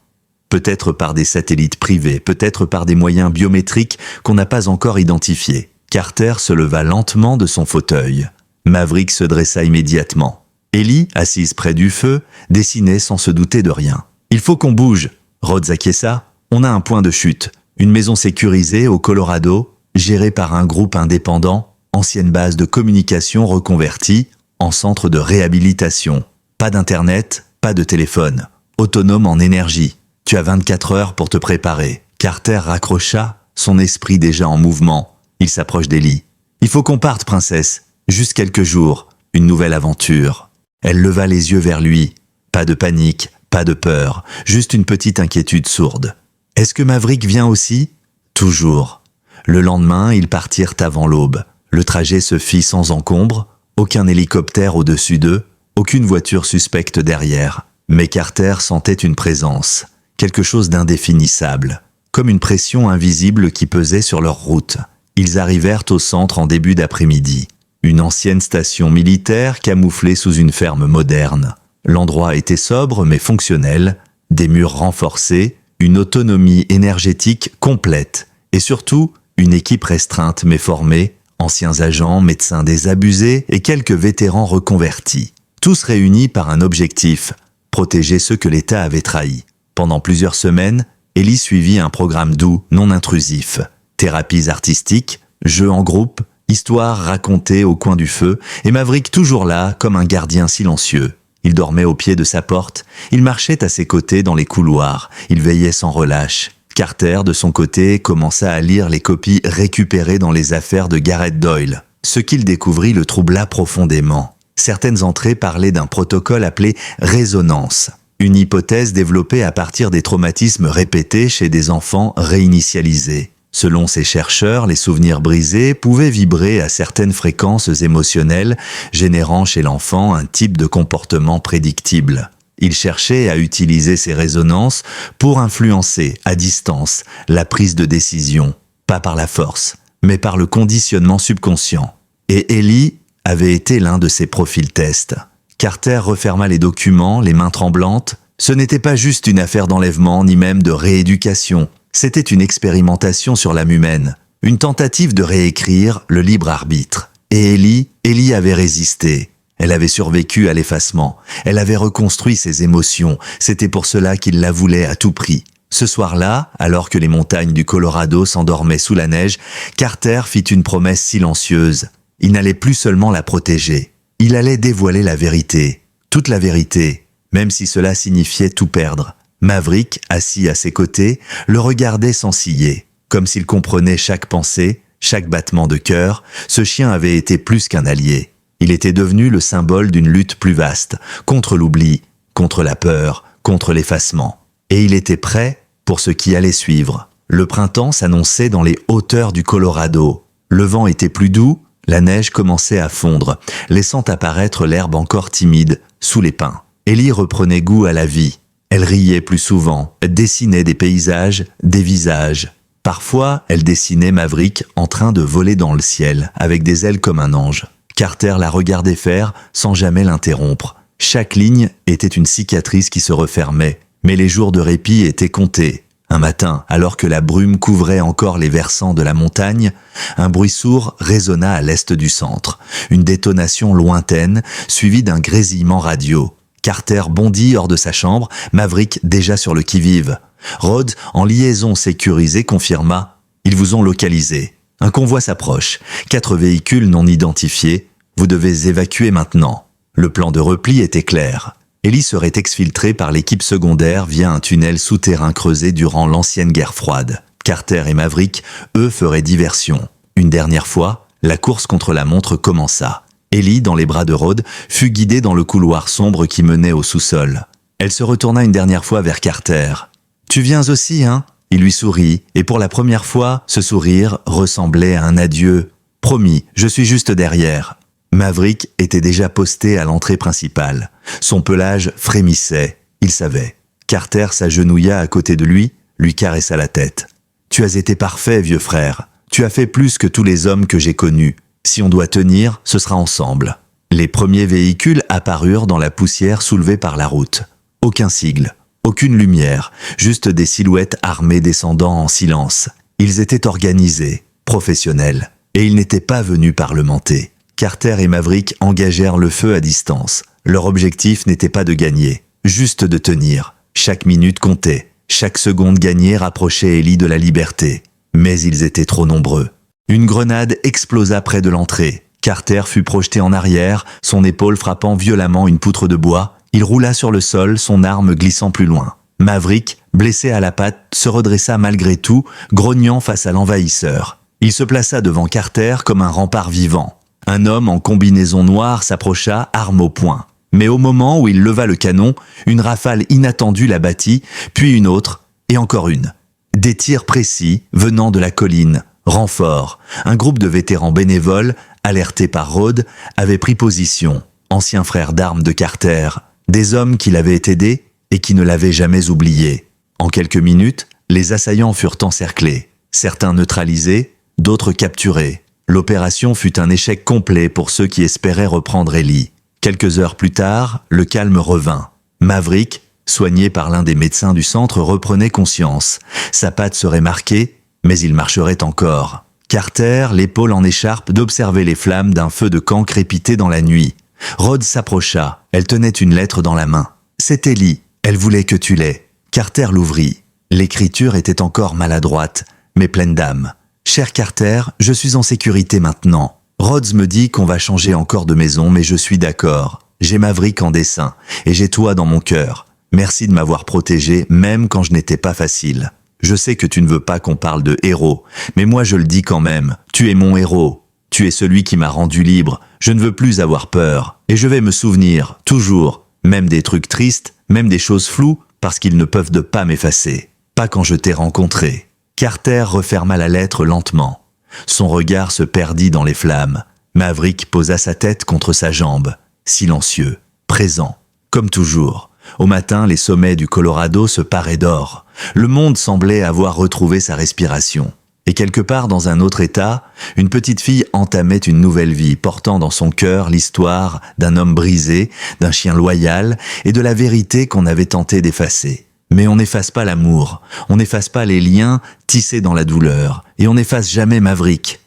Peut-être par des satellites privés, peut-être par des moyens biométriques qu'on n'a pas encore identifiés. Carter se leva lentement de son fauteuil. Maverick se dressa immédiatement. Ellie, assise près du feu, dessinait sans se douter de rien. « Il faut qu'on bouge !» Rhodes acquiesça. « On a un point de chute. Une maison sécurisée au Colorado, gérée par un groupe indépendant, ancienne base de communication reconvertie en centre de réhabilitation. Pas d'internet, pas de téléphone. Autonome en énergie. Tu as 24 heures pour te préparer. » Carter raccrocha, son esprit déjà en mouvement. Il s'approche d'Ellie. « Il faut qu'on parte, princesse. Juste quelques jours. Une nouvelle aventure. » Elle leva les yeux vers lui. Pas de panique, pas de peur. Juste une petite inquiétude sourde. « Est-ce que Maverick vient aussi ?» Toujours. Le lendemain, ils partirent avant l'aube. Le trajet se fit sans encombre. Aucun hélicoptère au-dessus d'eux. Aucune voiture suspecte derrière. Mais Carter sentait une présence. Quelque chose d'indéfinissable, comme une pression invisible qui pesait sur leur route. Ils arrivèrent au centre en début d'après-midi. Une ancienne station militaire camouflée sous une ferme moderne. L'endroit était sobre mais fonctionnel, des murs renforcés, une autonomie énergétique complète, et surtout une équipe restreinte mais formée, anciens agents, médecins désabusés et quelques vétérans reconvertis. Tous réunis par un objectif, protéger ceux que l'État avait trahis. Pendant plusieurs semaines, Ellie suivit un programme doux, non intrusif. Thérapies artistiques, jeux en groupe, histoires racontées au coin du feu, et Maverick toujours là, comme un gardien silencieux. Il dormait au pied de sa porte, il marchait à ses côtés dans les couloirs, il veillait sans relâche. Carter, de son côté, commença à lire les copies récupérées dans les affaires de Gareth Doyle. Ce qu'il découvrit le troubla profondément. Certaines entrées parlaient d'un protocole appelé « résonance ». Une hypothèse développée à partir des traumatismes répétés chez des enfants réinitialisés. Selon ces chercheurs, les souvenirs brisés pouvaient vibrer à certaines fréquences émotionnelles, générant chez l'enfant un type de comportement prédictible. Ils cherchaient à utiliser ces résonances pour influencer, à distance, la prise de décision, pas par la force, mais par le conditionnement subconscient. Et Ellie avait été l'un de ces profils tests. Carter referma les documents, les mains tremblantes. Ce n'était pas juste une affaire d'enlèvement, ni même de rééducation. C'était une expérimentation sur l'âme humaine, une tentative de réécrire le libre arbitre. Et Ellie avait résisté. Elle avait survécu à l'effacement. Elle avait reconstruit ses émotions. C'était pour cela qu'il la voulait à tout prix. Ce soir-là, alors que les montagnes du Colorado s'endormaient sous la neige, Carter fit une promesse silencieuse. Il n'allait plus seulement la protéger. Il allait dévoiler la vérité, toute la vérité, même si cela signifiait tout perdre. Maverick, assis à ses côtés, le regardait sans ciller. Comme s'il comprenait chaque pensée, chaque battement de cœur, ce chien avait été plus qu'un allié. Il était devenu le symbole d'une lutte plus vaste, contre l'oubli, contre la peur, contre l'effacement. Et il était prêt pour ce qui allait suivre. Le printemps s'annonçait dans les hauteurs du Colorado. Le vent était plus doux, la neige commençait à fondre, laissant apparaître l'herbe encore timide, sous les pins. Ellie reprenait goût à la vie. Elle riait plus souvent, dessinait des paysages, des visages. Parfois, elle dessinait Maverick en train de voler dans le ciel, avec des ailes comme un ange. Carter la regardait faire sans jamais l'interrompre. Chaque ligne était une cicatrice qui se refermait, mais les jours de répit étaient comptés. Un matin, alors que la brume couvrait encore les versants de la montagne, un bruit sourd résonna à l'est du centre. Une détonation lointaine, suivie d'un grésillement radio. Carter bondit hors de sa chambre, Maverick déjà sur le qui-vive. Rhodes, en liaison sécurisée, confirma « Ils vous ont localisé. Un convoi s'approche. 4 véhicules non identifiés. Vous devez évacuer maintenant. » Le plan de repli était clair. Ellie serait exfiltrée par l'équipe secondaire via un tunnel souterrain creusé durant l'ancienne guerre froide. Carter et Maverick, eux, feraient diversion. Une dernière fois, la course contre la montre commença. Ellie, dans les bras de Rhodes, fut guidée dans le couloir sombre qui menait au sous-sol. Elle se retourna une dernière fois vers Carter. « Tu viens aussi, hein ?» Il lui sourit, et pour la première fois, ce sourire ressemblait à un adieu. « Promis, je suis juste derrière. » Maverick était déjà posté à l'entrée principale. Son pelage frémissait. Il savait. Carter s'agenouilla à côté de lui caressa la tête. « Tu as été parfait, vieux frère. Tu as fait plus que tous les hommes que j'ai connus. Si on doit tenir, ce sera ensemble. » Les premiers véhicules apparurent dans la poussière soulevée par la route. Aucun sigle, aucune lumière, juste des silhouettes armées descendant en silence. Ils étaient organisés, professionnels, et ils n'étaient pas venus parlementer. Carter et Maverick engagèrent le feu à distance. Leur objectif n'était pas de gagner, juste de tenir. Chaque minute comptait, chaque seconde gagnée rapprochait Ellie de la liberté. Mais ils étaient trop nombreux. Une grenade explosa près de l'entrée. Carter fut projeté en arrière, son épaule frappant violemment une poutre de bois. Il roula sur le sol, son arme glissant plus loin. Maverick, blessé à la patte, se redressa malgré tout, grognant face à l'envahisseur. Il se plaça devant Carter comme un rempart vivant. Un homme en combinaison noire s'approcha, arme au poing. Mais au moment où il leva le canon, une rafale inattendue l'abattit, puis une autre, et encore une. Des tirs précis venant de la colline. Renfort. Un groupe de vétérans bénévoles, alertés par Rhodes, avait pris position. Anciens frères d'armes de Carter. Des hommes qui l'avaient aidé et qui ne l'avaient jamais oublié. En quelques minutes, les assaillants furent encerclés. Certains neutralisés, d'autres capturés. L'opération fut un échec complet pour ceux qui espéraient reprendre Ellie. Quelques heures plus tard, le calme revint. Maverick, soigné par l'un des médecins du centre, reprenait conscience. Sa patte serait marquée, mais il marcherait encore. Carter, l'épaule en écharpe, d'observer les flammes d'un feu de camp crépiter dans la nuit. Rhodes s'approcha. Elle tenait une lettre dans la main. « C'est Ellie. Elle voulait que tu l'aies. » Carter l'ouvrit. L'écriture était encore maladroite, mais pleine d'âme. « Cher Carter, je suis en sécurité maintenant. Rhodes me dit qu'on va changer encore de maison, mais je suis d'accord. J'ai Maverick en dessin, et j'ai toi dans mon cœur. Merci de m'avoir protégé, même quand je n'étais pas facile. Je sais que tu ne veux pas qu'on parle de héros, mais moi je le dis quand même. Tu es mon héros. Tu es celui qui m'a rendu libre. Je ne veux plus avoir peur. Et je vais me souvenir, toujours, même des trucs tristes, même des choses floues, parce qu'ils ne peuvent pas m'effacer. Pas quand je t'ai rencontré. » Carter referma la lettre lentement. Son regard se perdit dans les flammes. Maverick posa sa tête contre sa jambe. Silencieux, présent, comme toujours. Au matin, les sommets du Colorado se paraient d'or. Le monde semblait avoir retrouvé sa respiration. Et quelque part dans un autre état, une petite fille entamait une nouvelle vie, portant dans son cœur l'histoire d'un homme brisé, d'un chien loyal et de la vérité qu'on avait tenté d'effacer. Mais on n'efface pas l'amour, on n'efface pas les liens tissés dans la douleur, et on n'efface jamais Maverick.